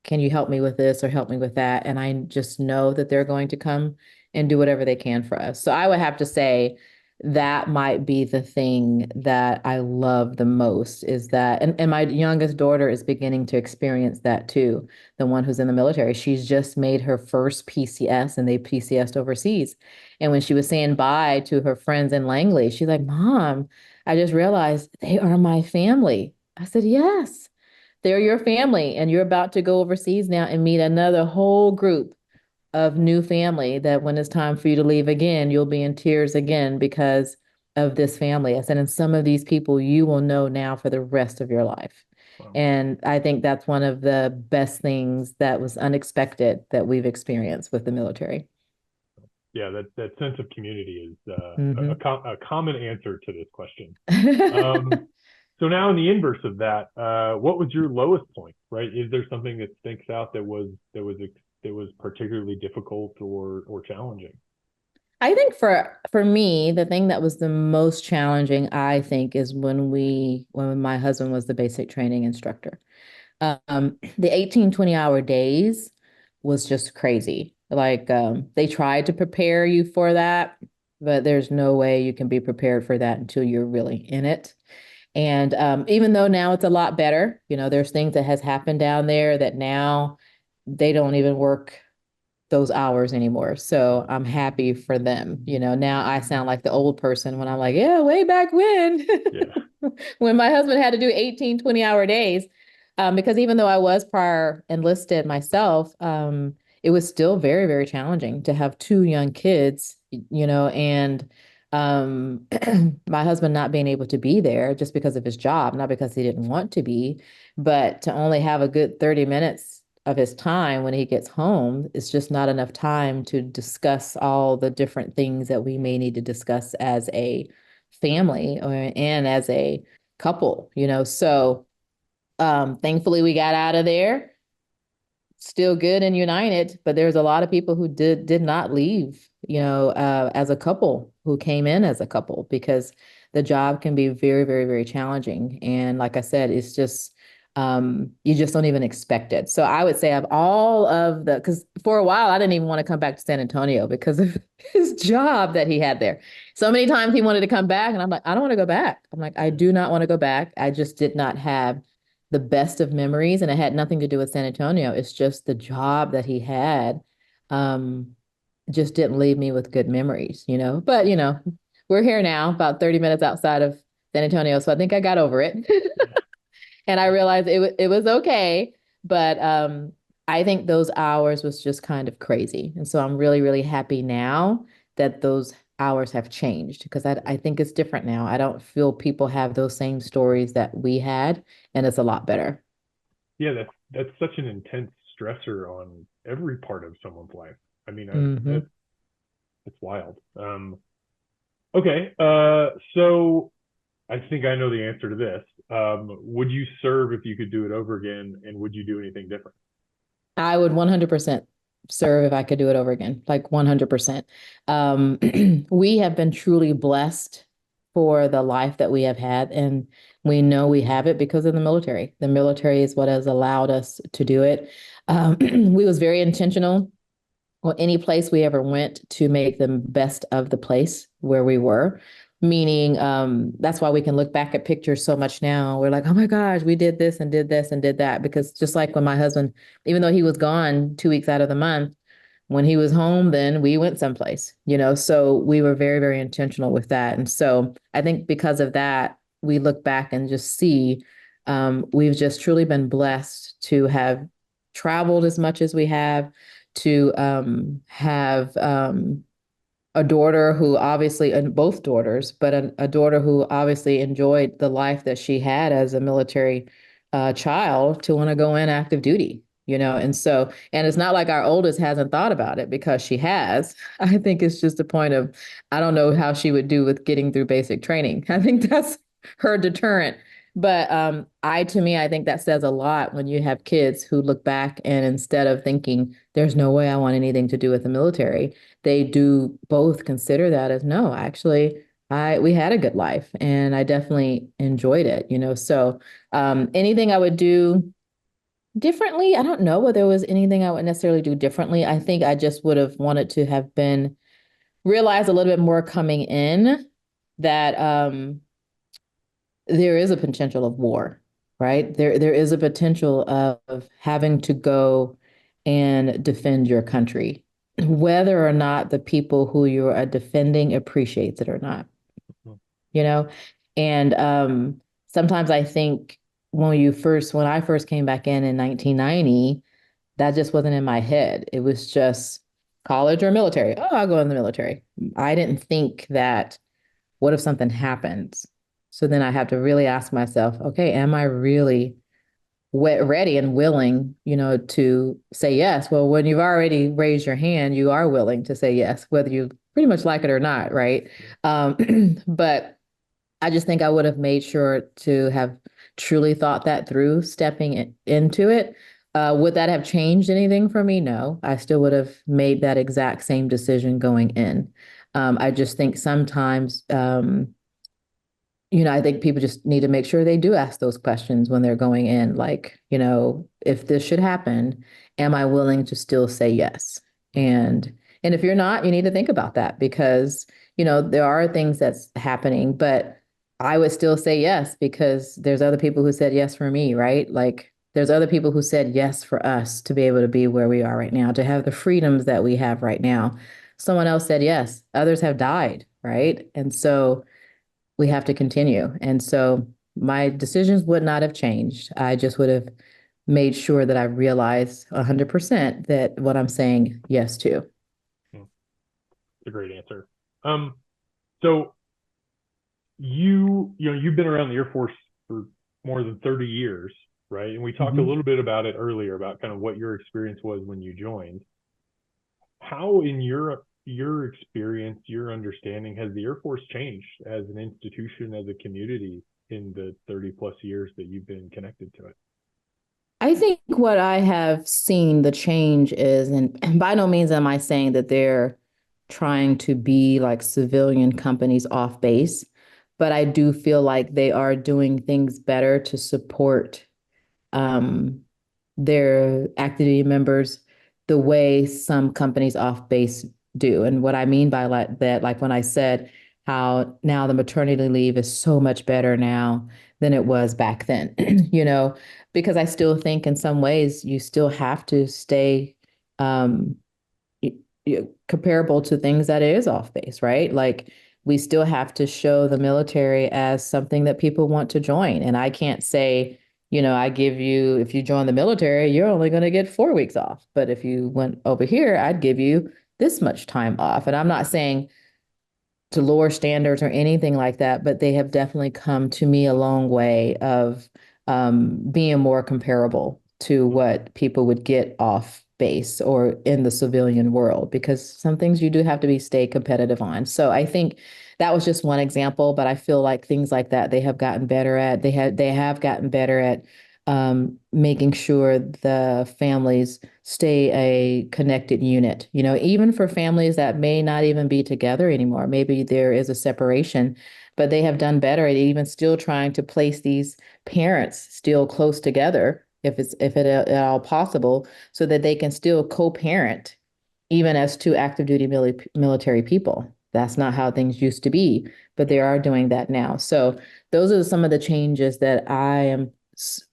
can you help me with this or help me with that? And I just know that they're going to come and do whatever they can for us. So I would have to say that might be the thing that I love the most, is that, and my youngest daughter is beginning to experience that too. The one who's in the military, she's just made her first PCS, and they PCSed overseas. And when she was saying bye to her friends in Langley, she's like, Mom, I just realized they are my family. I said, yes, they're your family, and you're about to go overseas now and meet another whole group of new family that when it's time for you to leave again, you'll be in tears again because of this family. I said, and some of these people you will know now for the rest of your life. Wow. And I think that's one of the best things that was unexpected that we've experienced with the military. Yeah, that sense of community is Hmm. a common answer to this question. So now in the inverse of that, what was your lowest point, right? Is there something that sticks out that was particularly difficult or challenging? I think for me, the thing that was the most challenging, I think, is when my husband was the basic training instructor. The 18, 20-hour days was just crazy. Like they tried to prepare you for that, but there's no way you can be prepared for that until you're really in it. And even though now it's a lot better, there's things that has happened down there that now they don't even work those hours anymore. So I'm happy for them. Now I sound like the old person when I'm like, yeah, way back when, Yeah. when my husband had to do 18, 20-hour days. Because even though I was prior enlisted myself, it was still very, very challenging to have two young kids, and um, my husband not being able to be there just because of his job, not because he didn't want to be, but to only have a good 30 minutes of his time when he gets home, it's just not enough time to discuss all the different things that we may need to discuss as a family and as a couple. So thankfully we got out of there still good and united, but there's a lot of people who did not leave, as a couple, who came in as a couple, because the job can be very, very, very challenging. And like I said, it's just you just don't even expect it. So I would say of all of because for a while I didn't even want to come back to San Antonio because of his job that he had there. So many times he wanted to come back, and I'm like, I don't want to go back. I'm like, I do not want to go back. I just did not have the best of memories, and it had nothing to do with San Antonio. It's just the job that he had, um, just didn't leave me with good memories, you know. But we're here now, about 30 minutes outside of San Antonio, so I think I got over it. And I realized it was okay, but I think those hours was just kind of crazy. And so I'm really, really happy now that those hours have changed because I think it's different now. I don't feel people have those same stories that we had, and it's a lot better. Yeah, that's such an intense stressor on every part of someone's life. I mean, Hmm. it's wild. Okay, so I think I know the answer to this. Would you serve if you could do it over again, and would you do anything different? I would 100% serve if I could do it over again, like 100%. Um, we have been truly blessed for the life that we have had, and we know we have it because of the military. The military is what has allowed us to do it. We was very intentional or any place we ever went to make the best of the place where we were. Meaning, that's why we can look back at pictures so much now. We're like, oh my gosh, we did this and did this and did that. Because just like when my husband, even though he was gone 2 weeks out of the month, when he was home, then we went someplace, you know. So we were very, very intentional with that. And so I think because of that, we look back and just see we've just truly been blessed to have traveled as much as we have, to have a daughter who obviously, and both daughters, but a daughter who obviously enjoyed the life that she had as a military child to want to go in active duty, you know? And so, and it's not like our oldest hasn't thought about it because she has. I think it's just a point of, I don't know how she would do with getting through basic training. I think that's her deterrent. But to me, I think that says a lot when you have kids who look back and instead of thinking, there's no way I want anything to do with the military, they do both consider that as no, actually, I we had a good life and I definitely enjoyed it, you know. So anything I would do differently, I don't know whether there was anything I would necessarily do differently. I think I just would have wanted to have been realized a little bit more coming in that there is a potential of war, right? There is a potential of having to go and defend your country, whether or not the people who you are defending appreciates it or not, Mhm. you know? And sometimes I think when I first came back in 1990, that just wasn't in my head. It was just college or military. Oh, I'll go in the military. I didn't think that what if something happens? So then I have to really ask myself, okay, am I really ready and willing, you know, to say yes? Well, when you've already raised your hand, you are willing to say yes, whether you pretty much like it or not, right? But I just think I would have made sure to have truly thought that through stepping into it. Would that have changed anything for me? No, I still would have made that exact same decision going in. I just think sometimes I think people just need to make sure they do ask those questions when they're going in. Like, if this should happen, am I willing to still say yes? And if you're not, you need to think about that because, there are things that's happening, but I would still say yes because there's other people who said yes for me, right? Like there's other people who said yes for us to be able to be where we are right now, to have the freedoms that we have right now. Someone else said yes. Others have died, right? And so we have to continue. And so my decisions would not have changed. I just would have made sure that I realized 100% that what I'm saying yes to. It's a great answer. Um, so you've been around the Air Force for more than 30 years, right? And we talked a Mhm. little bit about it earlier about kind of what your experience was when you joined. How in your experience, your understanding, has the Air Force changed as an institution, as a community in the 30 plus years that you've been connected to it? I think what I have seen the change is, and by no means am I saying that they're trying to be like civilian companies off base, but I do feel like they are doing things better to support um, their activity members the way some companies off base do. And what I mean by that, like when I said how now the maternity leave is so much better now than it was back then, you know, because I still think in some ways you still have to stay um, comparable to things that is off base, right? Like we still have to show the military as something that people want to join. And I can't say, you know, I give you, if you join the military, you're only going to get 4 weeks off. But if you went over here, I'd give you this much time off. And I'm not saying to lower standards or anything like that, but they have definitely come to me a long way of being more comparable to what people would get off base or in the civilian world, because some things you do have to be stay competitive on. So I think that was just one example, but I feel like things like that they have gotten better at. They have gotten better at making sure the families stay a connected unit, you know, even for families that may not even be together anymore. Maybe there is a separation, but they have done better at even still trying to place these parents still close together if it at all possible, so that they can still co-parent even as two active duty military people. That's not how things used to be, but they are doing that now. So those are some of the changes that I am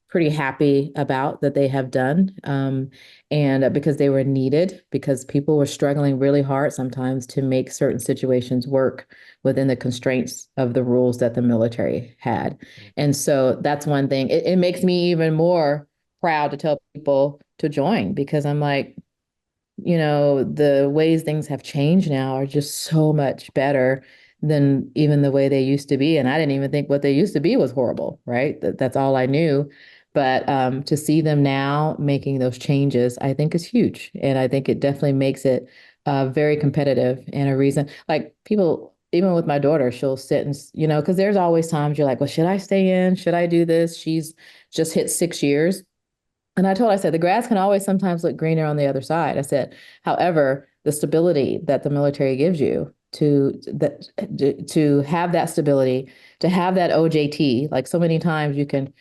pretty happy about that they have done. And because they were needed, because people were struggling really hard sometimes to make certain situations work within the constraints of the rules that the military had. And so that's one thing. It makes me even more proud to tell people to join, because I'm like, you know, the ways things have changed now are just so much better than even the way they used to be. And I didn't even think what they used to be was horrible, right? That's all I knew. But to see them now making those changes, I think is huge. And I think it definitely makes it very competitive, and a reason, like people, even with my daughter, she'll sit and, you know, because there's always times you're like, well, should I stay in? Should I do this? She's just hit 6 years. And I told her, I said, the grass can always sometimes look greener on the other side. I said, however, the stability that the military gives you to have that stability, to have that OJT, like so many times you can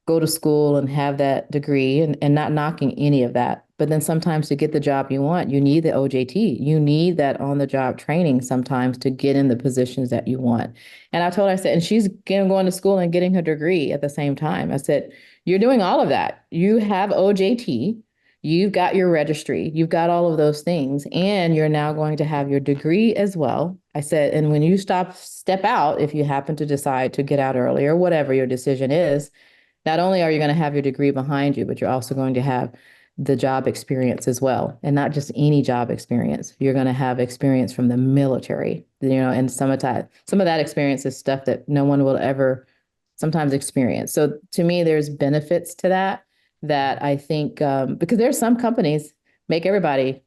go to school and have that degree, and not knocking any of that. But then sometimes to get the job you want, you need the OJT. You need that on the job training sometimes to get in the positions that you want. And I told her, I said, and she's going to school and getting her degree at the same time. I said, you're doing all of that. You have OJT, you've got your registry, you've got all of those things, and you're now going to have your degree as well. I said, and when you step out, if you happen to decide to get out early or whatever your decision is, not only are you going to have your degree behind you, but you're also going to have the job experience as well. And not just any job experience. You're going to have experience from the military, you know, and some of that experience is stuff that no one will ever sometimes experience. So to me, there's benefits to that, that I think, because there's some companies make everybody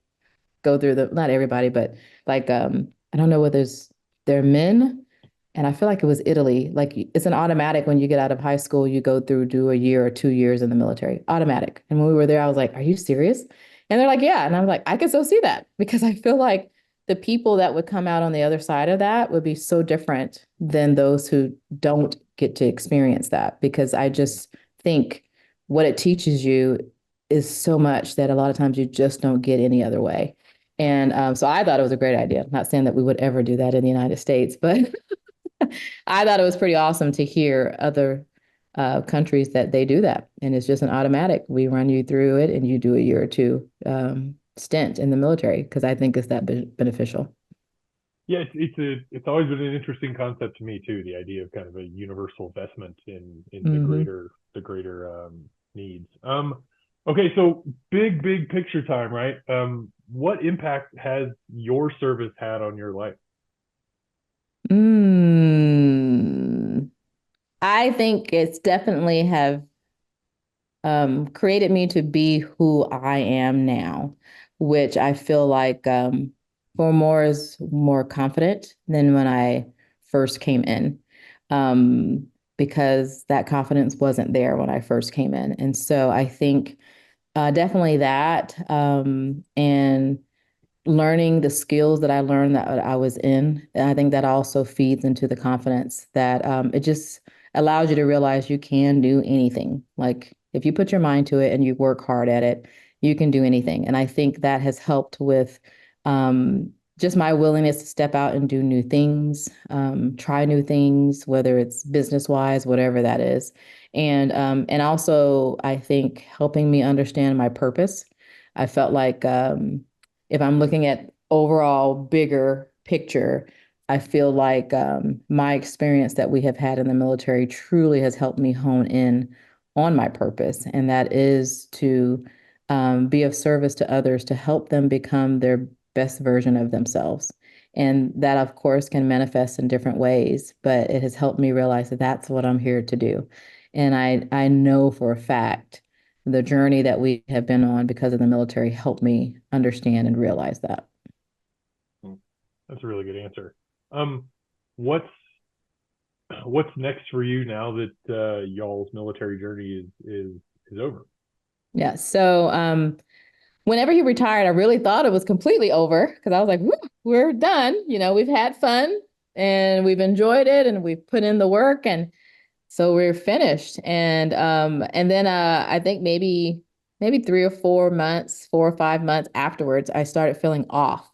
go through not everybody, but like, I don't know whether they're men, and I feel like it was Italy. Like it's an automatic when you get out of high school, you go through, do a year or 2 years in the military, automatic. And when we were there, I was like, are you serious? And they're like, yeah. And I'm like, I can still see that, because I feel like the people that would come out on the other side of that would be so different than those who don't get to experience that. Because I just think what it teaches you is so much that a lot of times you just don't get any other way. And so I thought it was a great idea. I'm not saying that we would ever do that in the United States, but I thought it was pretty awesome to hear other countries that they do that. And it's just an automatic. We run you through it and you do a year or two stint in the military, because I think it's that beneficial. Yeah, it's always been an interesting concept to me too. The idea of kind of a universal investment in the Hmm. greater needs. Okay, so big picture time, right? What impact has your service had on your life? Mm. I think it's definitely have created me to be who I am now, which I feel like for more is more confident than when I first came in, um, because that confidence wasn't there when I first came in. And so I think definitely that, and learning the skills that I learned that I was in. And I think that also feeds into the confidence that it just allows you to realize you can do anything. Like if you put your mind to it and you work hard at it, you can do anything. And I think that has helped with just my willingness to step out and do new things, try new things, whether it's business wise, whatever that is. And also I think helping me understand my purpose. I felt like if I'm looking at overall bigger picture, I feel like my experience that we have had in the military truly has helped me hone in on my purpose, and that is to be of service to others to help them become their best version of themselves. And that, of course, can manifest in different ways, but it has helped me realize that that's what I'm here to do. And I know for a fact the journey that we have been on because of the military helped me understand and realize that. Hmm. That's a really good answer. Um, what's what's next for you now that y'all's military journey is over? Yeah. So whenever he retired, I really thought it was completely over because I was like, "Woo, we're done. We've had fun and we've enjoyed it and we've put in the work and so we're finished." And then I think maybe 3 or 4 months, 4 or 5 months afterwards, I started feeling off.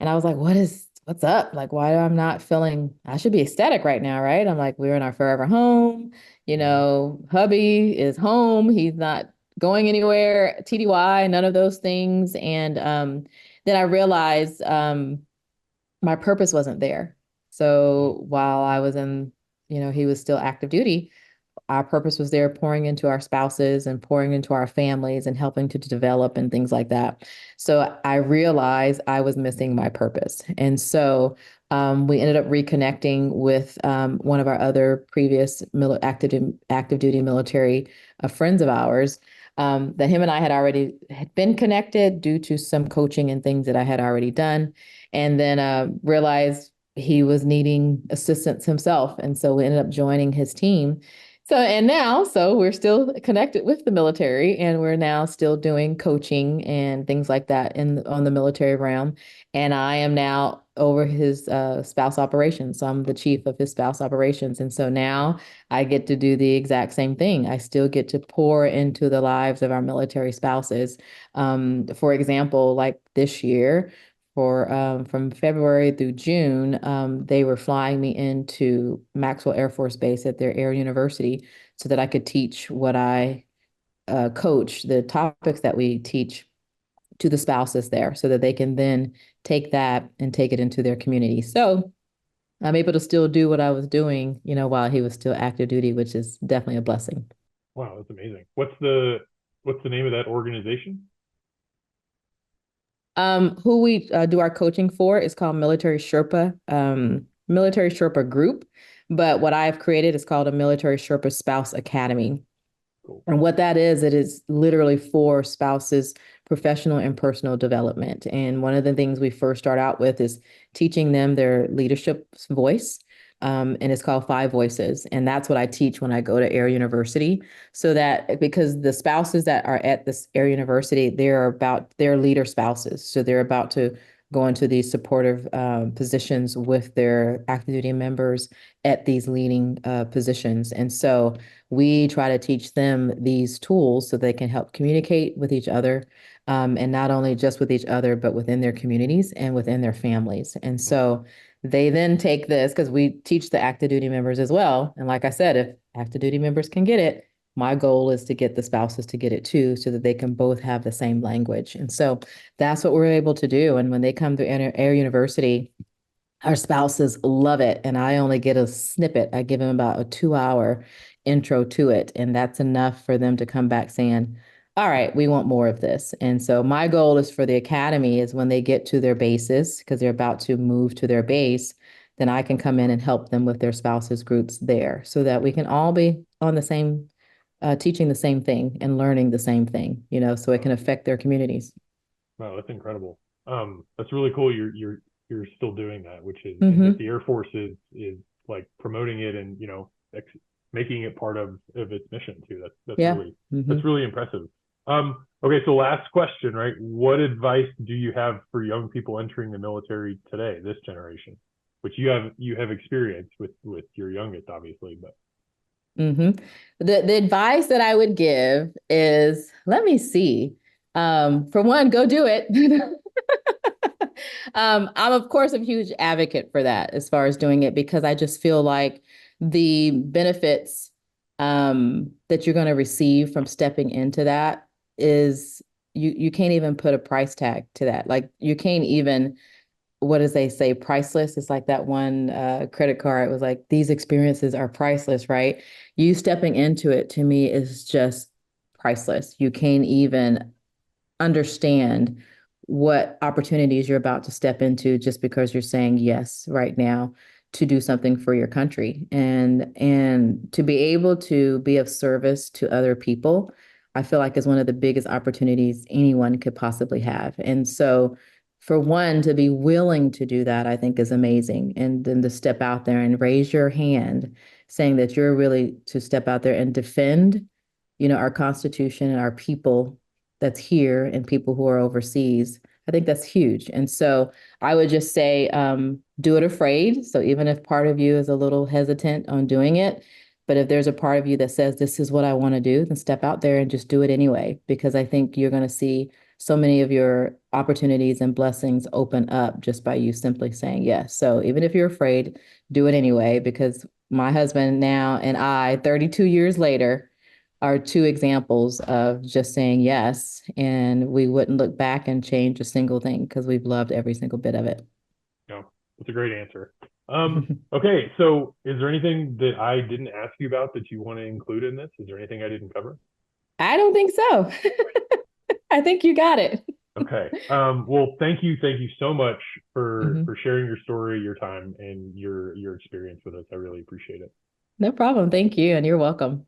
And I was like, what's up? Like, why am I not feeling, I should be ecstatic right now, right? I'm like, we're in our forever home. Mhm. Hubby is home. He's not going anywhere, TDY, none of those things. And then I realized my purpose wasn't there. Mm. So while I was in, he was still active duty, our purpose was there pouring into our spouses and pouring into our families and helping to develop and things like that. So I realized I was missing my purpose. And so we ended up reconnecting with one of our other previous active duty military friends of ours. That him and I had been connected due to some coaching and things that I had already done, and then realized he was needing assistance himself, and so we ended up joining his team. So we're still connected with the military and we're now still doing coaching and things like that on the military realm. And I am now over his spouse operations. So I'm the chief of his spouse operations. And so now I get to do the exact same thing. I still get to pour into the lives of our military spouses. For example, like this year, for from February through June, they were flying me into Maxwell Air Force Base at their Air University so that I could teach what I coach, the topics that we teach to the spouses there, so that they can then take that and take it into their community. So I'm able to still do what I was doing, while he was still active duty, which is definitely a blessing. Wow, that's amazing. What's the name of that organization? Who we do our coaching for is called Military Sherpa Group. But what I've created is called a Military Sherpa Spouse Academy. Cool. And what that is, it is literally for spouses' professional and personal development. And one of the things we first start out with is teaching them their leadership voice. And it's called Five Voices. And that's what I teach when I go to Air University. So that because the spouses that are at this Air University, they're leader spouses. So they're about to go into these supportive positions with their active duty members at these leading positions. And so we try to teach them these tools so they can help communicate with each other, and not only just with each other, but within their communities and within their families. And Mm. so they then take this because we teach the active duty members as well. And like I said, if active duty members can get it, my goal is to get the spouses to get it too, so that they can both have the same language. And so that's what we're able to do. And when they come to Air University, our spouses love it. And I only get a snippet. I give them about a 2 hour intro to it. And that's enough for them to come back saying, all right, we want more of this. And so my goal is for the academy is when they get to their bases, because they're about to move to their base, then I can come in and help them with their spouses groups there so that we can all be on the same, teaching the same thing and learning the same thing, so it Wow, can affect their communities. wow, that's incredible. That's really cool. You're still doing that, which is, and that Hmm. the Air Force is like promoting it and making it part of its mission too. That's Yeah. really Hmm. that's really impressive. Okay, so last question, right? What advice do you have for young people entering the military today, this generation, which you have experience with your youngest, obviously, but hmm the advice that I would give is, let me see. For one, go do it. I'm of course a huge advocate for that as far as doing it because I just feel like the benefits that you're going to receive from stepping into that is you can't even put a price tag to that. Like you can't even what does they say priceless. It's like that one credit card. It was like these experiences are priceless, right? You stepping into it to me is just priceless. You can't even understand what opportunities you're about to step into just because you're saying yes right now to do something for your country and to be able to be of service to other people. I feel like is one of the biggest opportunities anyone could possibly have. And so for one to be willing to do that, I think is amazing. And then to step out there and raise your hand saying that you're really to step out there and defend, our Constitution and our people that's here and people who are overseas. I think that's huge. And so I would just say, do it afraid. So even if part of you is a little hesitant on doing it, but if there's a part of you that says, this is what I want to do, then step out there and just do it anyway, because I think you're going to see so many of your opportunities and blessings open up just by you simply saying yes. So even if you're afraid, do it anyway, because my husband now and I, 32 years later, are two examples of just saying yes, and we wouldn't look back and change a single thing because we've loved every single bit of it. No, that's a great answer. Okay, so is there anything that I didn't ask you about that you want to include in this? Is there anything I didn't cover? I don't think so. I think you got it. Okay. Well, thank you so much Mhm. for sharing your story, your time, and your experience with us. I really appreciate it. No problem. Thank you, and you're welcome.